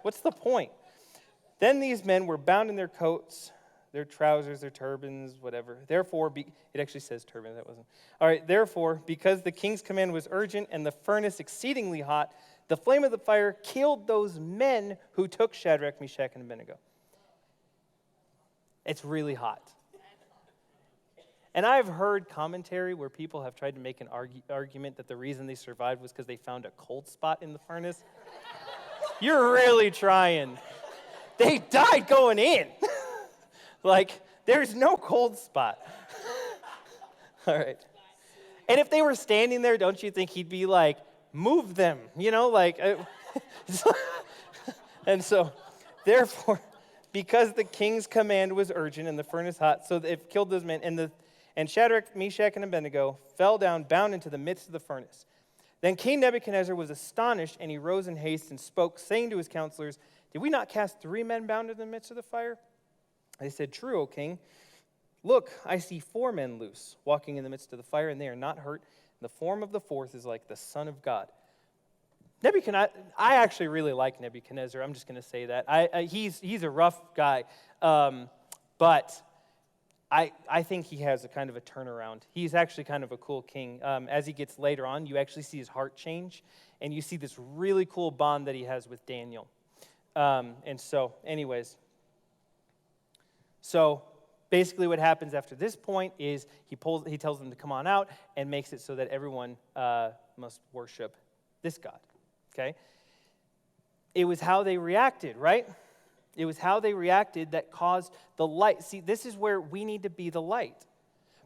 What's the point? Then these men were bound in their coats, their trousers, their turbans, whatever. Therefore, it actually says turban, that wasn't. All right, therefore, because the king's command was urgent and the furnace exceedingly hot, the flame of the fire killed those men who took Shadrach, Meshach, and Abednego. It's really hot. And I've heard commentary where people have tried to make an argument that the reason they survived was because they found a cold spot in the furnace. You're really trying. They died going in. There's no cold spot. All right. And if they were standing there, don't you think he'd be like, move them, And so, therefore, because the king's command was urgent and the furnace hot, so it killed those men, and Shadrach, Meshach, and Abednego fell down, bound into the midst of the furnace. Then King Nebuchadnezzar was astonished, and he rose in haste and spoke, saying to his counselors, did we not cast 3 men bound in the midst of the fire? They said, true, O king. Look, I see 4 men loose, walking in the midst of the fire, and they are not hurt. The form of the 4th is like the Son of God. I actually really like Nebuchadnezzar. I'm just going to say that. He's a rough guy, but I think he has a kind of a turnaround. He's actually kind of a cool king. As he gets later on, you actually see his heart change, and you see this really cool bond that he has with Daniel. And so, anyways, so basically what happens after this point is he tells them to come on out and makes it so that everyone must worship this God, okay? It was how they reacted, right? It was how they reacted that caused the light. See, this is where we need to be the light.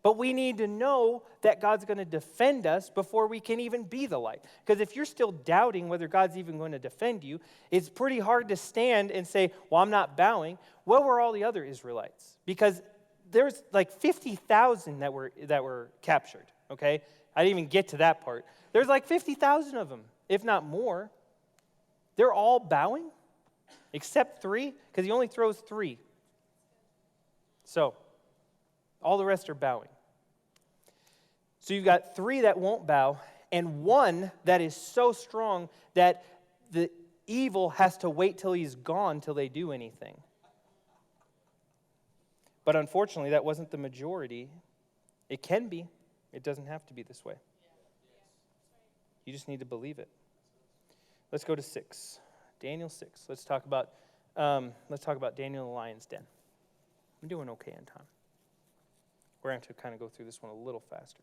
But we need to know that God's going to defend us before we can even be the light. Because if you're still doubting whether God's even going to defend you, it's pretty hard to stand and say, well, I'm not bowing. Where were all the other Israelites? Because there's like 50,000 that were captured, okay? I didn't even get to that part. There's like 50,000 of them, if not more. They're all bowing, except 3, because he only throws 3. So, all the rest are bowing. So you've got 3 that won't bow, and 1 that is so strong that the evil has to wait till he's gone till they do anything. But unfortunately, that wasn't the majority. It can be. It doesn't have to be this way. You just need to believe it. Let's go to 6. Daniel 6. Let's talk about Daniel in the lion's den. I'm doing okay on time. We're going to kind of go through this one a little faster.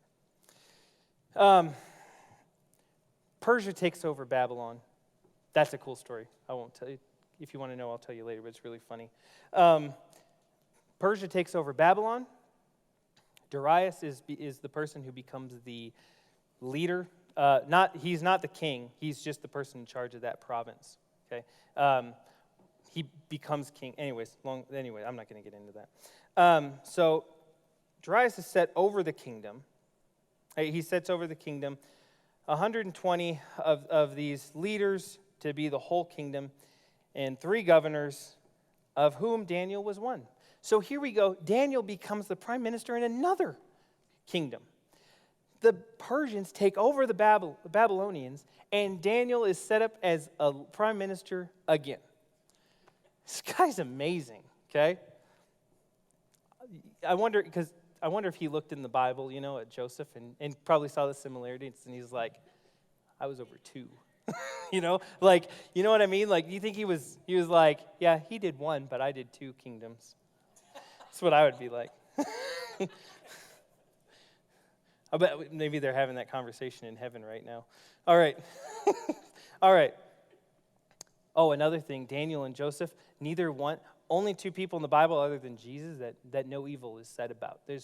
Persia takes over Babylon. That's a cool story. I won't tell you. If you want to know, I'll tell you later, but it's really funny. Persia takes over Babylon. Darius is the person who becomes the leader. He's not the king. He's just the person in charge of that province. Okay, he becomes king. Anyway, I'm not going to get into that. So Darius is set over the kingdom. He sets over the kingdom 120 of these leaders to be the whole kingdom, and 3 governors, of whom Daniel was one. So here we go. Daniel becomes the prime minister in another kingdom. The Persians take over the Babylonians, and Daniel is set up as a prime minister again. This guy's amazing, okay? I wonder if he looked in the Bible, at Joseph and probably saw the similarities, and he's like, I was over 2. You know what I mean? Like, you think he was like, yeah, he did 1, but I did 2 kingdoms. That's what I would be like. I bet maybe they're having that conversation in heaven right now. All right. All right. Oh, another thing, Daniel and Joseph, only 2 people in the Bible other than Jesus that no evil is said about. They're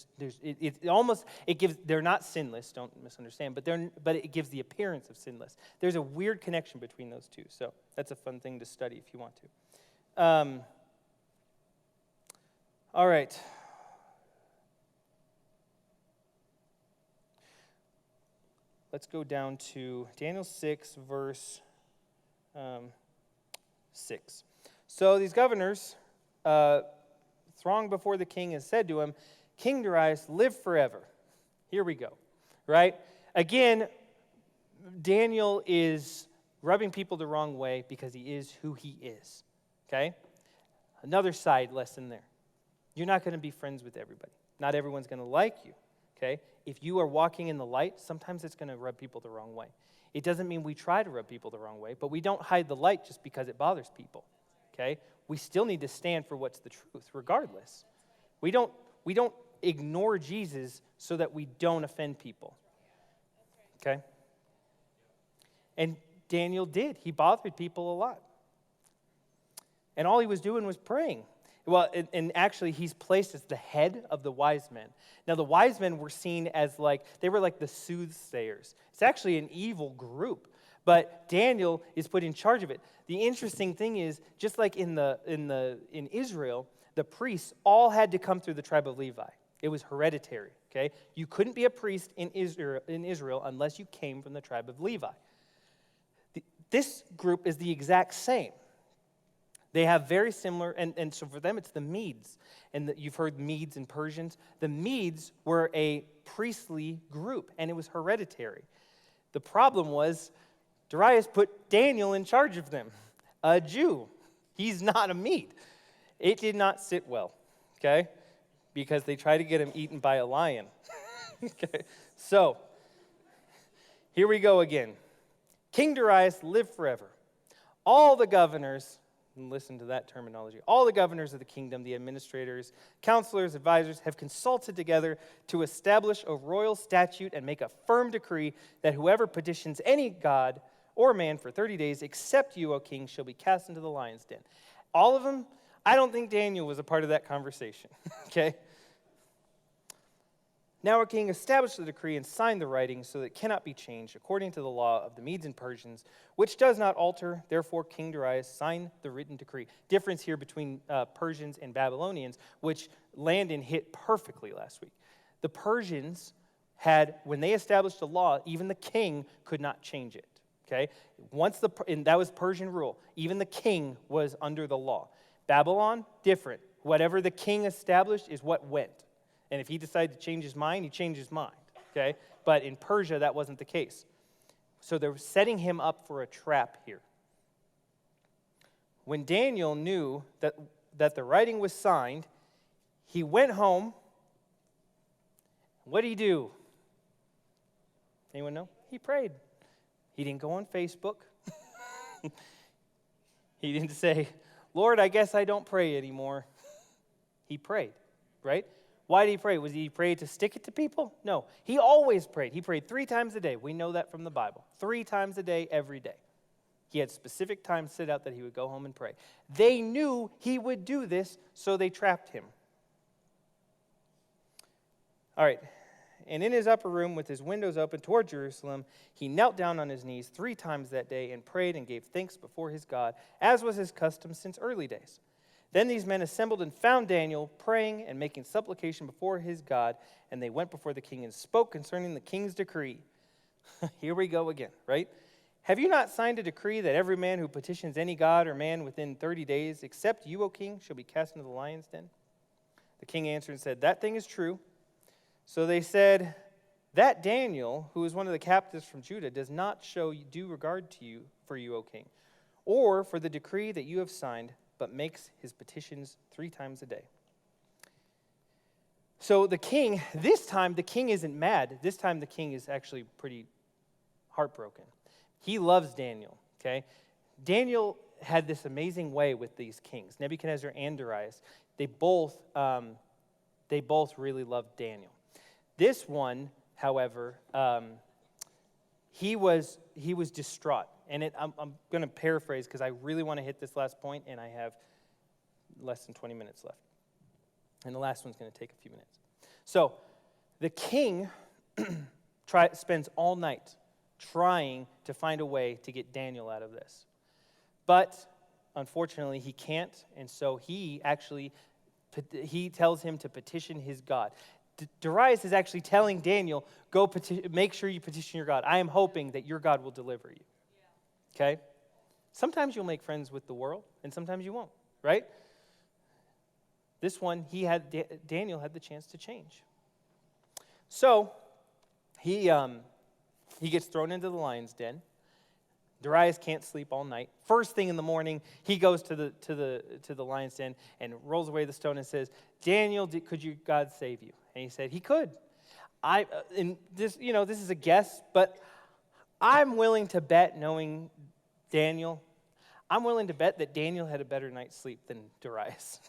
not sinless, don't misunderstand, but it gives the appearance of sinless. There's a weird connection between those 2, so that's a fun thing to study if you want to. All right. Let's go down to Daniel 6, verse 6. So these governors thronged before the king and said to him, King Darius, live forever. Here we go, right? Again, Daniel is rubbing people the wrong way because he is who he is, okay? Another side lesson there. You're not going to be friends with everybody. Not everyone's going to like you, okay? If you are walking in the light, sometimes it's going to rub people the wrong way. It doesn't mean we try to rub people the wrong way, but we don't hide the light just because it bothers people, okay? We still need to stand for what's the truth, regardless. We don't ignore Jesus so that we don't offend people, okay? And Daniel did. He bothered people a lot. And all he was doing was praying. Well, and actually, he's placed as the head of the wise men. Now, the wise men were seen as they were like the soothsayers. It's actually an evil group, but Daniel is put in charge of it. The interesting thing is, just like in Israel, the priests all had to come through the tribe of Levi. It was hereditary. Okay, you couldn't be a priest in Israel unless you came from the tribe of Levi. This group is the exact same. They have very similar, and so for them it's the Medes. And you've heard Medes and Persians. The Medes were a priestly group, and it was hereditary. The problem was Darius put Daniel in charge of them, a Jew. He's not a Mede. It did not sit well, okay, because they tried to get him eaten by a lion. Okay, so here we go again. King Darius lived forever. All the governors, and listen to that terminology, all the governors of the kingdom, the administrators, counselors, advisors, have consulted together to establish a royal statute and make a firm decree that whoever petitions any god or man for 30 days, except you, O king, shall be cast into the lion's den. All of them, I don't think Daniel was a part of that conversation, okay? Now our king established the decree and signed the writing so that it cannot be changed according to the law of the Medes and Persians, which does not alter. Therefore, King Darius signed the written decree. Difference here between Persians and Babylonians, which Landon hit perfectly last week. The Persians had, when they established a law, even the king could not change it. Okay? And that was Persian rule. Even the king was under the law. Babylon, different. Whatever the king established is what went. And if he decided to change his mind, he changed his mind, okay? But in Persia, that wasn't the case. So they're setting him up for a trap here. When Daniel knew that the writing was signed, he went home. What did he do? Anyone know? He prayed. He didn't go on Facebook. He didn't say, Lord, I guess I don't pray anymore. He prayed, right? Why did he pray? Was he prayed to stick it to people? No. He always prayed. He prayed 3 times a day. We know that from the Bible. 3 times a day, every day. He had specific times set out that he would go home and pray. They knew he would do this, so they trapped him. All right. And in his upper room, with his windows open toward Jerusalem, he knelt down on his knees 3 times that day and prayed and gave thanks before his God, as was his custom since early days. Then these men assembled and found Daniel praying and making supplication before his God, and they went before the king and spoke concerning the king's decree. Here we go again, right? Have you not signed a decree that every man who petitions any god or man within 30 days, except you, O king, shall be cast into the lion's den? The king answered and said, that thing is true. So they said, that Daniel, who is one of the captives from Judah, does not show due regard to you, for you, O king, or for the decree that you have signed, but makes his petitions 3 times a day. So the king, this time the king isn't mad. This time the king is actually pretty heartbroken. He loves Daniel, okay? Daniel had this amazing way with these kings, Nebuchadnezzar and Darius. They both really loved Daniel. This one, however, he was distraught. And I'm going to paraphrase because I really want to hit this last point, and I have less than 20 minutes left. And the last one's going to take a few minutes. So the king spends all night trying to find a way to get Daniel out of this. But unfortunately, he can't, and so he tells him to petition his God. Darius is actually telling Daniel, go make sure you petition your God. I am hoping that your God will deliver you. Okay? Sometimes you'll make friends with the world, and sometimes you won't, right? This one, Daniel had the chance to change. So, he gets thrown into the lion's den. Darius can't sleep all night. First thing in the morning, he goes to the lion's den and rolls away the stone and says, Daniel, could you God save you? And he said, he could. This is a guess, but I'm willing to bet, knowing Daniel, I'm willing to bet that Daniel had a better night's sleep than Darius.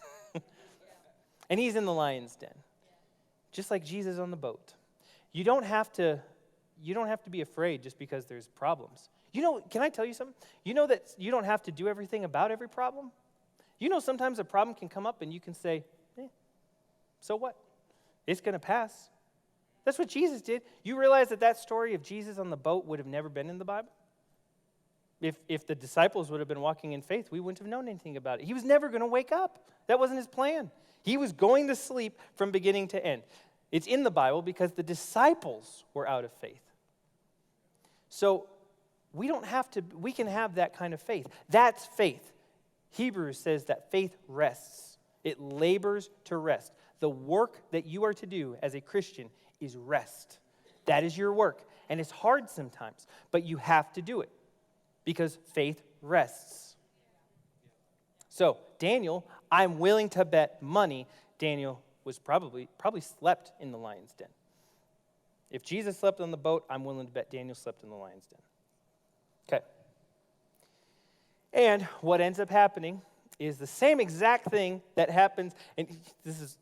And he's in the lion's den. Just like Jesus on the boat. You don't have to be afraid just because there's problems. Can I tell you something? You know that you don't have to do everything about every problem? You know sometimes a problem can come up and you can say, so what? It's going to pass. That's what Jesus did. You realize that story of Jesus on the boat would have never been in the Bible? If the disciples would have been walking in faith, we wouldn't have known anything about it. He was never going to wake up. That wasn't his plan. He was going to sleep from beginning to end. It's in the Bible because the disciples were out of faith. So we can have that kind of faith. That's faith. Hebrews says that faith rests. It labors to rest. The work that you are to do as a Christian is rest. That is your work. And it's hard sometimes, but you have to do it because faith rests. So, Daniel, I'm willing to bet money Daniel was probably slept in the lion's den. If Jesus slept on the boat, I'm willing to bet Daniel slept in the lion's den. Okay. And what ends up happening is the same exact thing that happens, and this is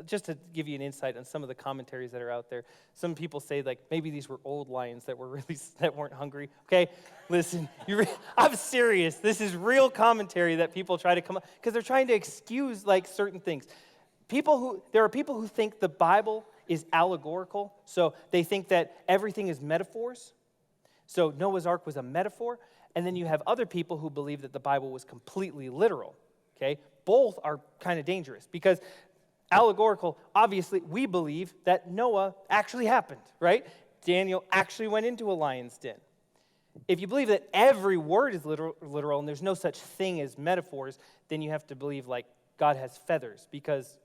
just to give you an insight on some of the commentaries that are out there. Some people say, like, maybe these were old lions that weren't hungry. Okay, listen, I'm serious. This is real commentary that people try to come up, because they're trying to excuse, like, certain things. There are people who think the Bible is allegorical. So they think that everything is metaphors. So Noah's Ark was a metaphor. And then you have other people who believe that the Bible was completely literal. Okay? Both are kind of dangerous because allegorical, obviously, we believe that Noah actually happened, right? Daniel actually went into a lion's den. If you believe that every word is literal and there's no such thing as metaphors, then you have to believe like God has feathers because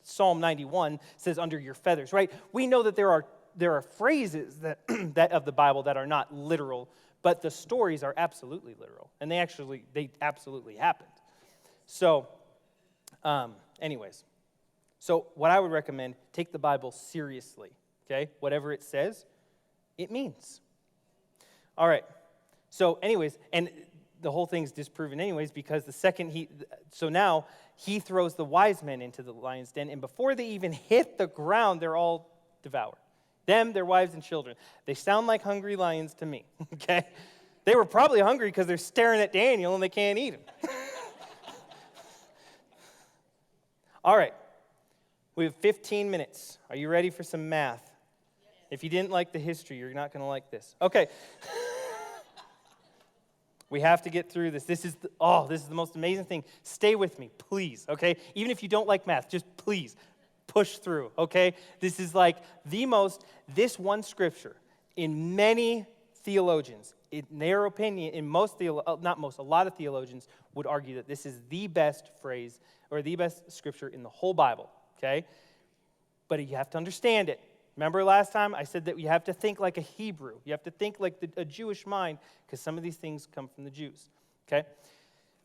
Psalm 91 says under your feathers, right? We know that there are phrases that, that of the Bible that are not literal, but the stories are absolutely literal, and they absolutely happened. So, anyways, so what I would recommend, take the Bible seriously, okay? Whatever it says, it means. All right, so anyways, and the whole thing's disproven anyways because now he throws the wise men into the lion's den, and before they even hit the ground, they're all devoured. Them, their wives, and children. They sound like hungry lions to me, okay? They were probably hungry because they're staring at Daniel and they can't eat him. All right, we have 15 minutes. Are you ready for some math? If you didn't like the history, you're not going to like this. Okay. We have to get through this. This is the most amazing thing. Stay with me, please, okay? Even if you don't like math, just please push through, okay? This is like this one scripture in many theologians, in their opinion, a lot of theologians would argue that this is the best phrase or the best scripture in the whole Bible, okay? But you have to understand it. Remember last time I said that you have to think like a Hebrew. You have to think like a Jewish mind because some of these things come from the Jews, okay?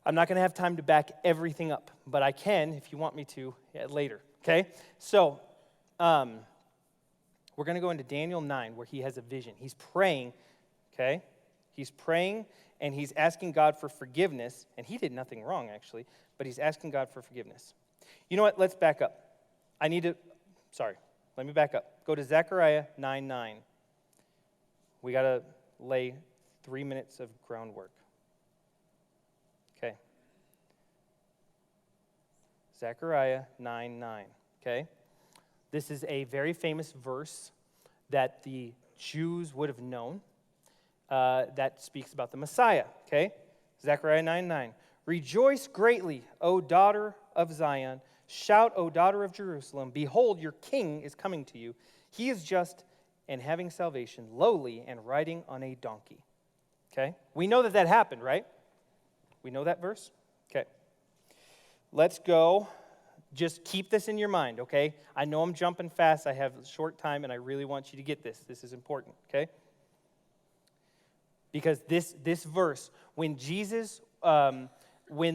I'm not going to have time to back everything up, but I can if you want me to later, okay? So we're going to go into Daniel 9 where he has a vision. He's praying, okay? He's praying and he's asking God for forgiveness, and he did nothing wrong actually, but he's asking God for forgiveness. You know what? Let's back up. Let me back up. Go to Zechariah 9:9. We got to lay 3 minutes of groundwork. Okay. Zechariah 9:9. Okay. This is a very famous verse that the Jews would have known that speaks about the Messiah. Okay. Zechariah 9:9. Rejoice greatly, O daughter of Zion. Shout, O daughter of Jerusalem. Behold, your king is coming to you. He is just and having salvation, lowly and riding on a donkey. Okay? We know that happened, right? We know that verse? Okay. Let's go. Just keep this in your mind, okay? I know I'm jumping fast. I have a short time, and I really want you to get this. This is important, okay? Because this verse, when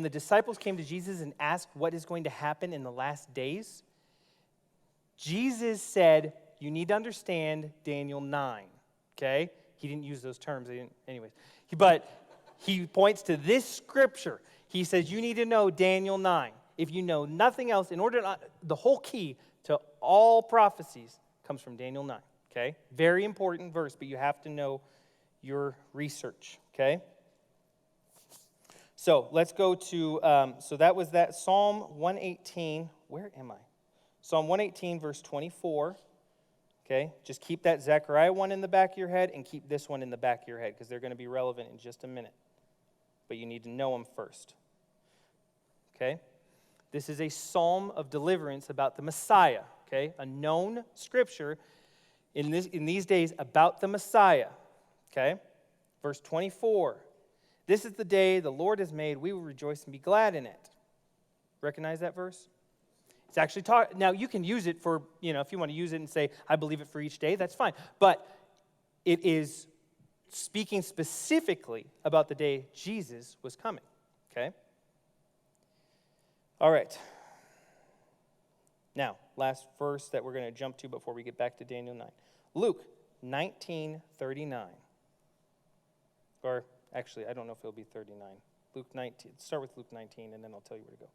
the disciples came to Jesus and asked what is going to happen in the last days, Jesus said, you need to understand Daniel 9, okay? He didn't use those terms, but he points to this scripture. He says, you need to know Daniel 9. If you know nothing else, the whole key to all prophecies comes from Daniel 9, okay? Very important verse, but you have to know your research, okay? So let's go to, so that was that Psalm 118. Where am I? Psalm 118, verse 24. Okay, just keep that Zechariah one in the back of your head and keep this one in the back of your head because they're going to be relevant in just a minute. But you need to know them first. Okay? This is a psalm of deliverance about the Messiah. Okay? A known scripture in these days about the Messiah. Okay? Verse 24. This is the day the Lord has made. We will rejoice and be glad in it. Recognize that verse? It's actually now you can use it for, if you want to use it and say, I believe it for each day, that's fine. But it is speaking specifically about the day Jesus was coming. Okay? All right. Now, last verse that we're going to jump to before we get back to Daniel 9. Luke 19:39. Or actually, I don't know if it'll be 39. Luke 19. Start with Luke 19, and then I'll tell you where to go.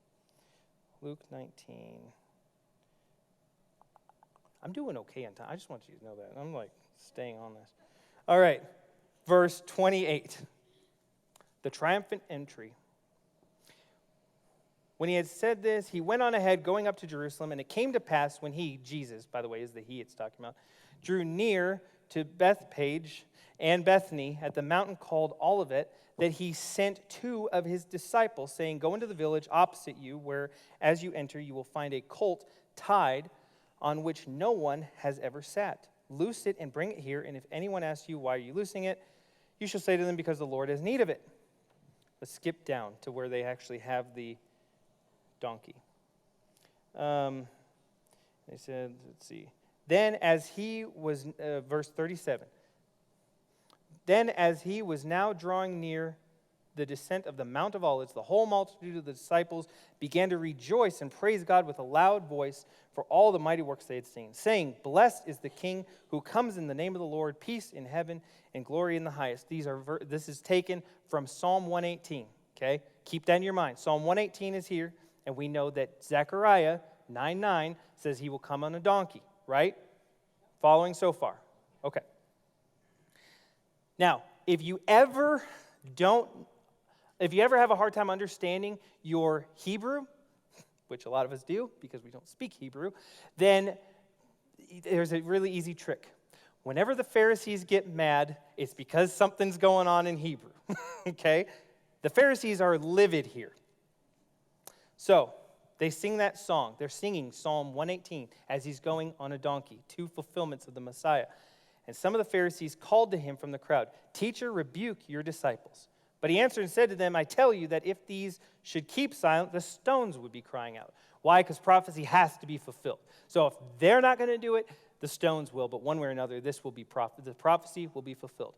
Luke 19. I'm doing okay on time. I just want you to know that. I'm staying on this. All right. Verse 28. The triumphant entry. When he had said this, he went on ahead, going up to Jerusalem, and it came to pass when he, Jesus, by the way, is the he it's talking about, drew near to Bethpage and Bethany at the mountain called Olivet, that he sent 2 of his disciples, saying, go into the village opposite you, where as you enter you will find a colt tied on which no one has ever sat. Loose it and bring it here, and if anyone asks you, why are you loosing it, you shall say to them, because the Lord has need of it. Let's skip down to where they actually have the donkey. They said, let's see. Then as he was, verse 37, then as he was now drawing near the descent of the Mount of Olives, the whole multitude of the disciples began to rejoice and praise God with a loud voice for all the mighty works they had seen, saying, blessed is the King who comes in the name of the Lord, peace in heaven and glory in the highest. This is taken from Psalm 118, okay? Keep that in your mind. Psalm 118 is here, and we know that Zechariah 9:9 says he will come on a donkey, right? Following so far? Okay. Now, if you ever have a hard time understanding your Hebrew, which a lot of us do because we don't speak Hebrew, then there's a really easy trick. Whenever the Pharisees get mad, it's because something's going on in Hebrew, okay? The Pharisees are livid here. So, they sing that song. They're singing Psalm 118 as he's going on a donkey, 2 fulfillments of the Messiah. And some of the Pharisees called to him from the crowd, teacher, rebuke your disciples. But he answered and said to them, I tell you that if these should keep silent, the stones would be crying out. Why? Because prophecy has to be fulfilled. So if they're not going to do it, the stones will. But one way or another, the prophecy will be fulfilled.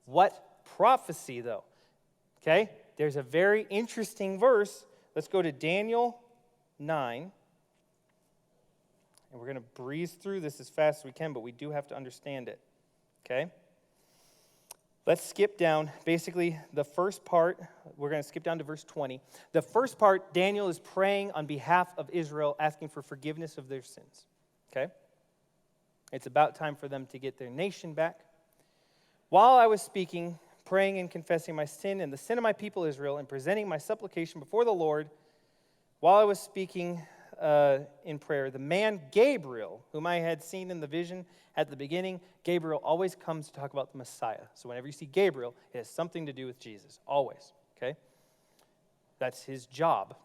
What prophecy, though? Okay, there's a very interesting verse. Let's go to Daniel 9. And we're going to breeze through this as fast as we can, but we do have to understand it. Okay? Let's skip down. Basically, the first part, we're going to skip down to verse 20. The first part, Daniel is praying on behalf of Israel, asking for forgiveness of their sins. Okay? It's about time for them to get their nation back. While I was speaking, praying and confessing my sin and the sin of my people Israel, and presenting my supplication before the Lord, while I was speaking in prayer, the man Gabriel, whom I had seen in the vision at the beginning, Gabriel always comes to talk about the Messiah. So whenever you see Gabriel, it has something to do with Jesus, always, okay? That's his job.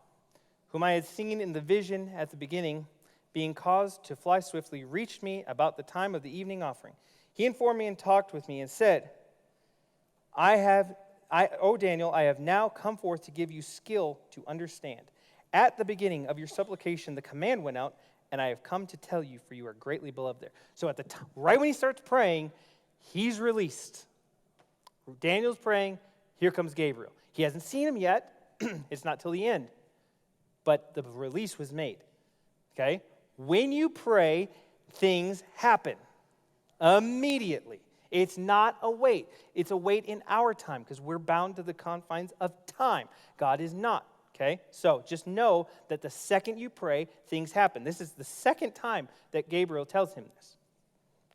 Whom I had seen in the vision at the beginning, being caused to fly swiftly, reached me about the time of the evening offering. He informed me and talked with me and said, O Daniel, I have now come forth to give you skill to understand. At the beginning of your supplication, the command went out, and I have come to tell you, for you are greatly beloved there. So at the time, right when he starts praying, he's released. Daniel's praying, here comes Gabriel. He hasn't seen him yet. It's not till the end. But the release was made. Okay? When you pray, things happen immediately. It's not a wait. It's a wait in our time because we're bound to the confines of time. God is not. Okay, so just know that the second you pray, things happen. This is the second time that Gabriel tells him this.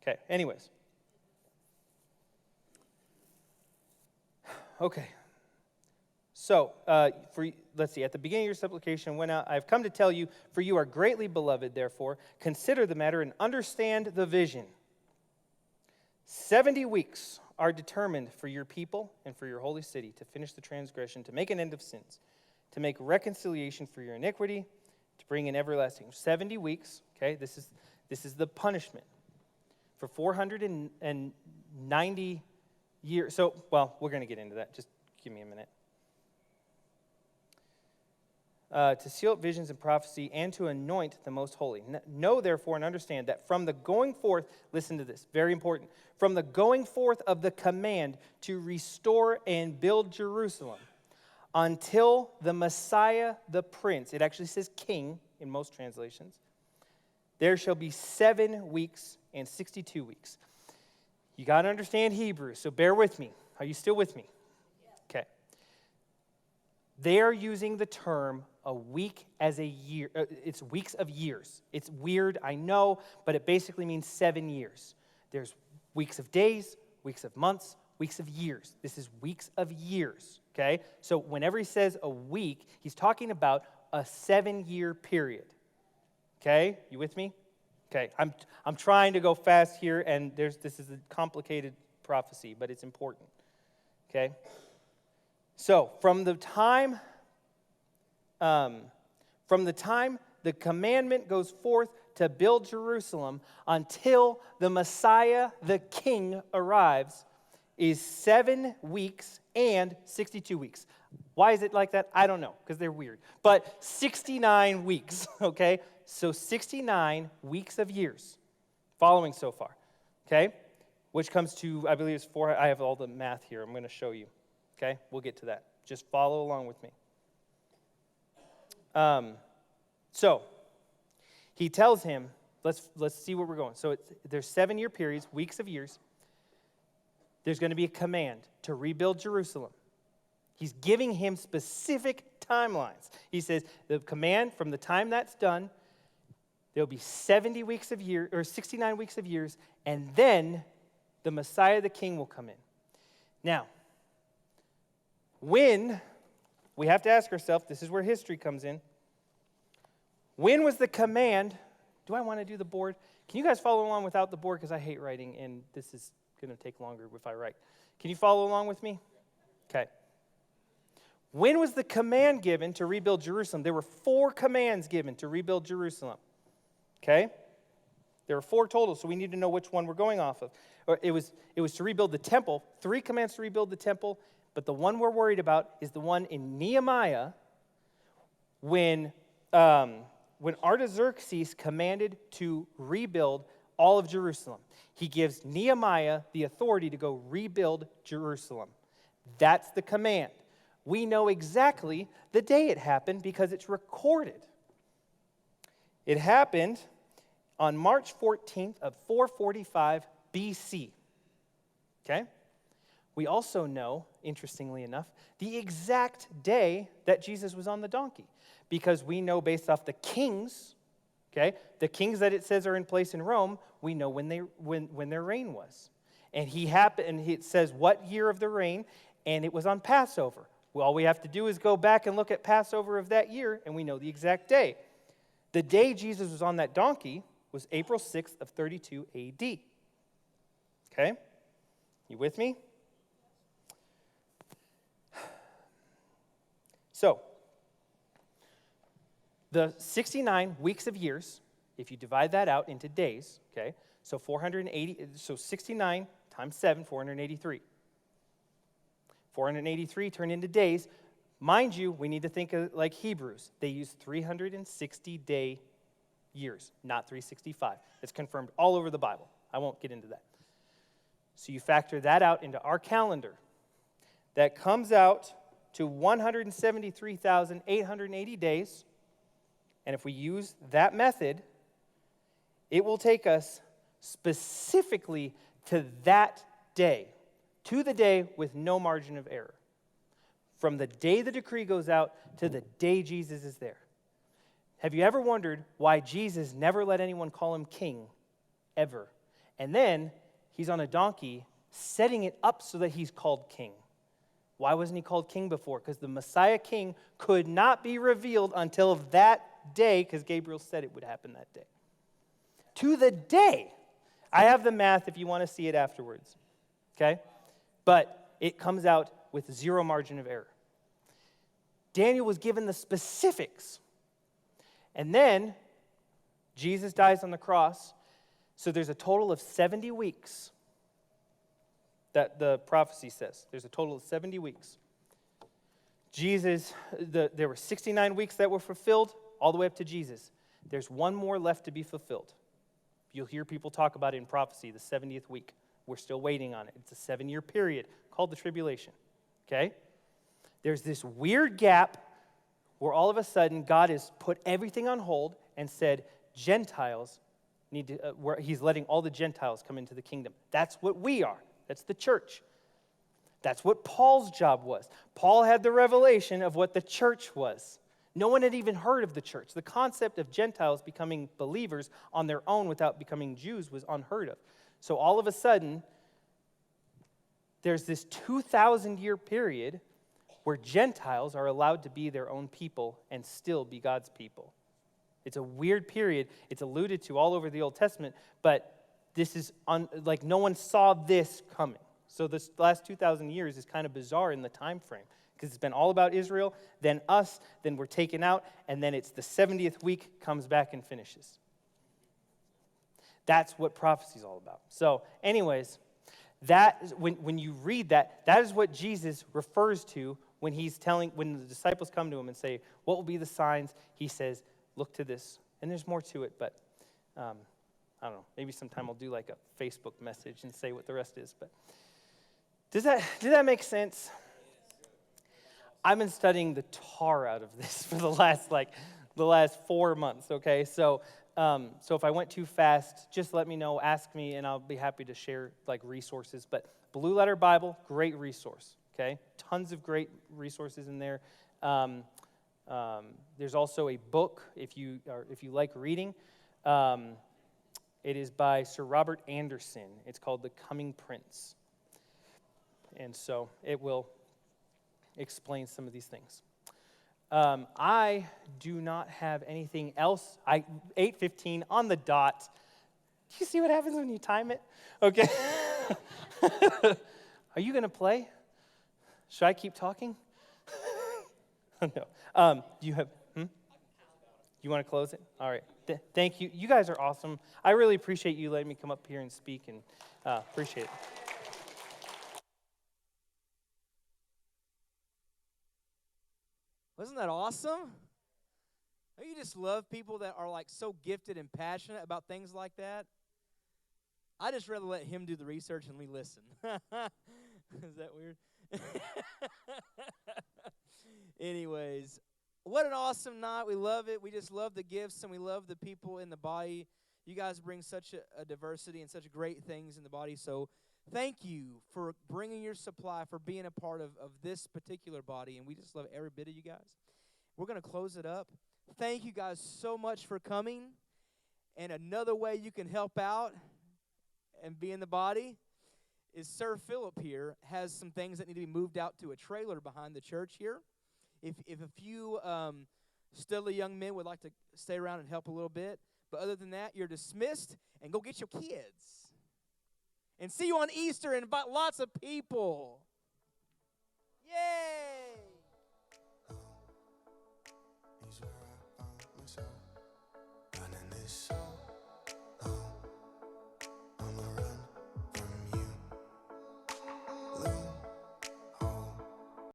Okay, anyways. Okay, so let's see. At the beginning of your supplication went out, I have come to tell you, for you are greatly beloved, therefore, consider the matter and understand the vision. 70 weeks are determined for your people and for your holy city to finish the transgression, to make an end of sins, to make reconciliation for your iniquity, to bring in everlasting. 70 weeks, okay, this is the punishment. For 490 years, so, well, we're going to get into that. Just give me a minute. To seal up visions and prophecy, and to anoint the most holy. Know, therefore, and understand that from the going forth, listen to this, very important, from the going forth of the command to restore and build Jerusalem, until the Messiah, the Prince, it actually says king in most translations, there shall be 7 weeks and 62 weeks. You got to understand Hebrew, so bear with me. Are you still with me? Okay. They are using the term a week as a year. It's weeks of years. It's weird, I know, but it basically means 7 years. There's weeks of days, weeks of months, weeks of years. This is weeks of years. Okay, so whenever he says a week, he's talking about a 7-year period. Okay? You with me? Okay. I'm trying to go fast here, and this is a complicated prophecy, but it's important. Okay? So, from the time the commandment goes forth to build Jerusalem until the Messiah, the King, arrives, is 7 weeks and 62 weeks. Why is it like that? I don't know, because they're weird. But 69 weeks, okay? So 69 weeks of years following so far, okay? Which comes to, I believe it's 4, I have all the math here. I'm going to show you, okay? We'll get to that. Just follow along with me. So, he tells him, let's see where we're going. So there's 7-year periods, weeks of years. There's going to be a command to rebuild Jerusalem. He's giving him specific timelines. He says the command from the time that's done, there'll be 70 weeks of year or 69 weeks of years, and then the Messiah, the King, will come in. Now, when we have to ask ourselves, this is where history comes in. When was the command? Do I want to do the board? Can you guys follow along without the board? Because I hate writing, and this is going to take longer if I write. Can you follow along with me? Okay. When was the command given to rebuild Jerusalem? There were 4 commands given to rebuild Jerusalem. Okay? There were 4 total, so we need to know which one we're going off of. Or it was to rebuild the temple. 3 commands to rebuild the temple, but the one we're worried about is the one in Nehemiah when Artaxerxes commanded to rebuild all of Jerusalem. He gives Nehemiah the authority to go rebuild Jerusalem. That's the command. We know exactly the day it happened because it's recorded. It happened on March 14th of 445 BC. Okay? We also know, interestingly enough, the exact day that Jesus was on the donkey, because we know based off the kings, okay, the kings that it says are in place in Rome, we know when their reign was. And it says what year of the reign, and it was on Passover. Well, all we have to do is go back and look at Passover of that year, and we know the exact day. The day Jesus was on that donkey was April 6th of 32 AD. Okay? You with me? So, the 69 weeks of years, if you divide that out into days, okay, so 69 times 7, 483. 483 turned into days. Mind you, we need to think of like Hebrews. They use 360-day years, not 365. It's confirmed all over the Bible. I won't get into that. So you factor that out into our calendar. That comes out to 173,880 days. And if we use that method, it will take us specifically to that day, to the day with no margin of error. From the day the decree goes out to the day Jesus is there. Have you ever wondered why Jesus never let anyone call him king, ever? And then he's on a donkey setting it up so that he's called king. Why wasn't he called king before? Because the Messiah king could not be revealed until that day, because Gabriel said it would happen that day. To the day. I have the math if you want to see it afterwards. Okay? But it comes out with 0 margin of error. Daniel was given the specifics. And then Jesus dies on the cross. So there's a total of 70 weeks that the prophecy says. There's a total of 70 weeks. There were 69 weeks that were fulfilled all the way up to Jesus. There's one more left to be fulfilled. You'll hear people talk about it in prophecy, the 70th week. We're still waiting on it. It's a 7-year period called the tribulation. Okay? There's this weird gap where all of a sudden God has put everything on hold and said Gentiles need to, where he's letting all the Gentiles come into the kingdom. That's what we are. That's the church. That's what Paul's job was. Paul had the revelation of what the church was. No one had even heard of the church. The concept of Gentiles becoming believers on their own without becoming Jews was unheard of. So all of a sudden, there's this 2,000-year period where Gentiles are allowed to be their own people and still be God's people. It's a weird period. It's alluded to all over the Old Testament, but this is like no one saw this coming. So this last 2,000 years is kind of bizarre in the time frame because it's been all about Israel, then us, then we're taken out, and then it's the 70th week comes back and finishes. That's what prophecy is all about. So anyways, when you read that, that is what Jesus refers to when when the disciples come to him and say, what will be the signs? He says, look to this. And there's more to it, but I don't know. Maybe sometime I'll do like a Facebook message and say what the rest is. But does that make sense? I've been studying the tar out of this for the last 4 months. Okay, so if I went too fast, just let me know, ask me, and I'll be happy to share like resources. But Blue Letter Bible, great resource. Okay, tons of great resources in there. There's also a book if you like reading. It is by Sir Robert Anderson. It's called The Coming Prince. And so it will explain some of these things. I do not have anything else. 8:15 on the dot. Do you see what happens when you time it? Okay. Are you going to play? Should I keep talking? No. Do you have... You want to close it? All right. Thank you. You guys are awesome. I really appreciate you letting me come up here and speak, and appreciate it. Wasn't that awesome? Don't you just love people that are like so gifted and passionate about things like that? I just rather let him do the research and we listen. Is that weird? Anyways, what an awesome night. We love it. We just love the gifts, and we love the people in the body. You guys bring such a diversity and such great things in the body. So thank you for bringing your supply, for being a part of this particular body, and we just love every bit of you guys. We're going to close it up. Thank you guys so much for coming. And another way you can help out and be in the body is Sir Philip here has some things that need to be moved out to a trailer behind the church here. If a few studly young men would like to stay around and help a little bit. But other than that, you're dismissed, and go get your kids. And see you on Easter and invite lots of people.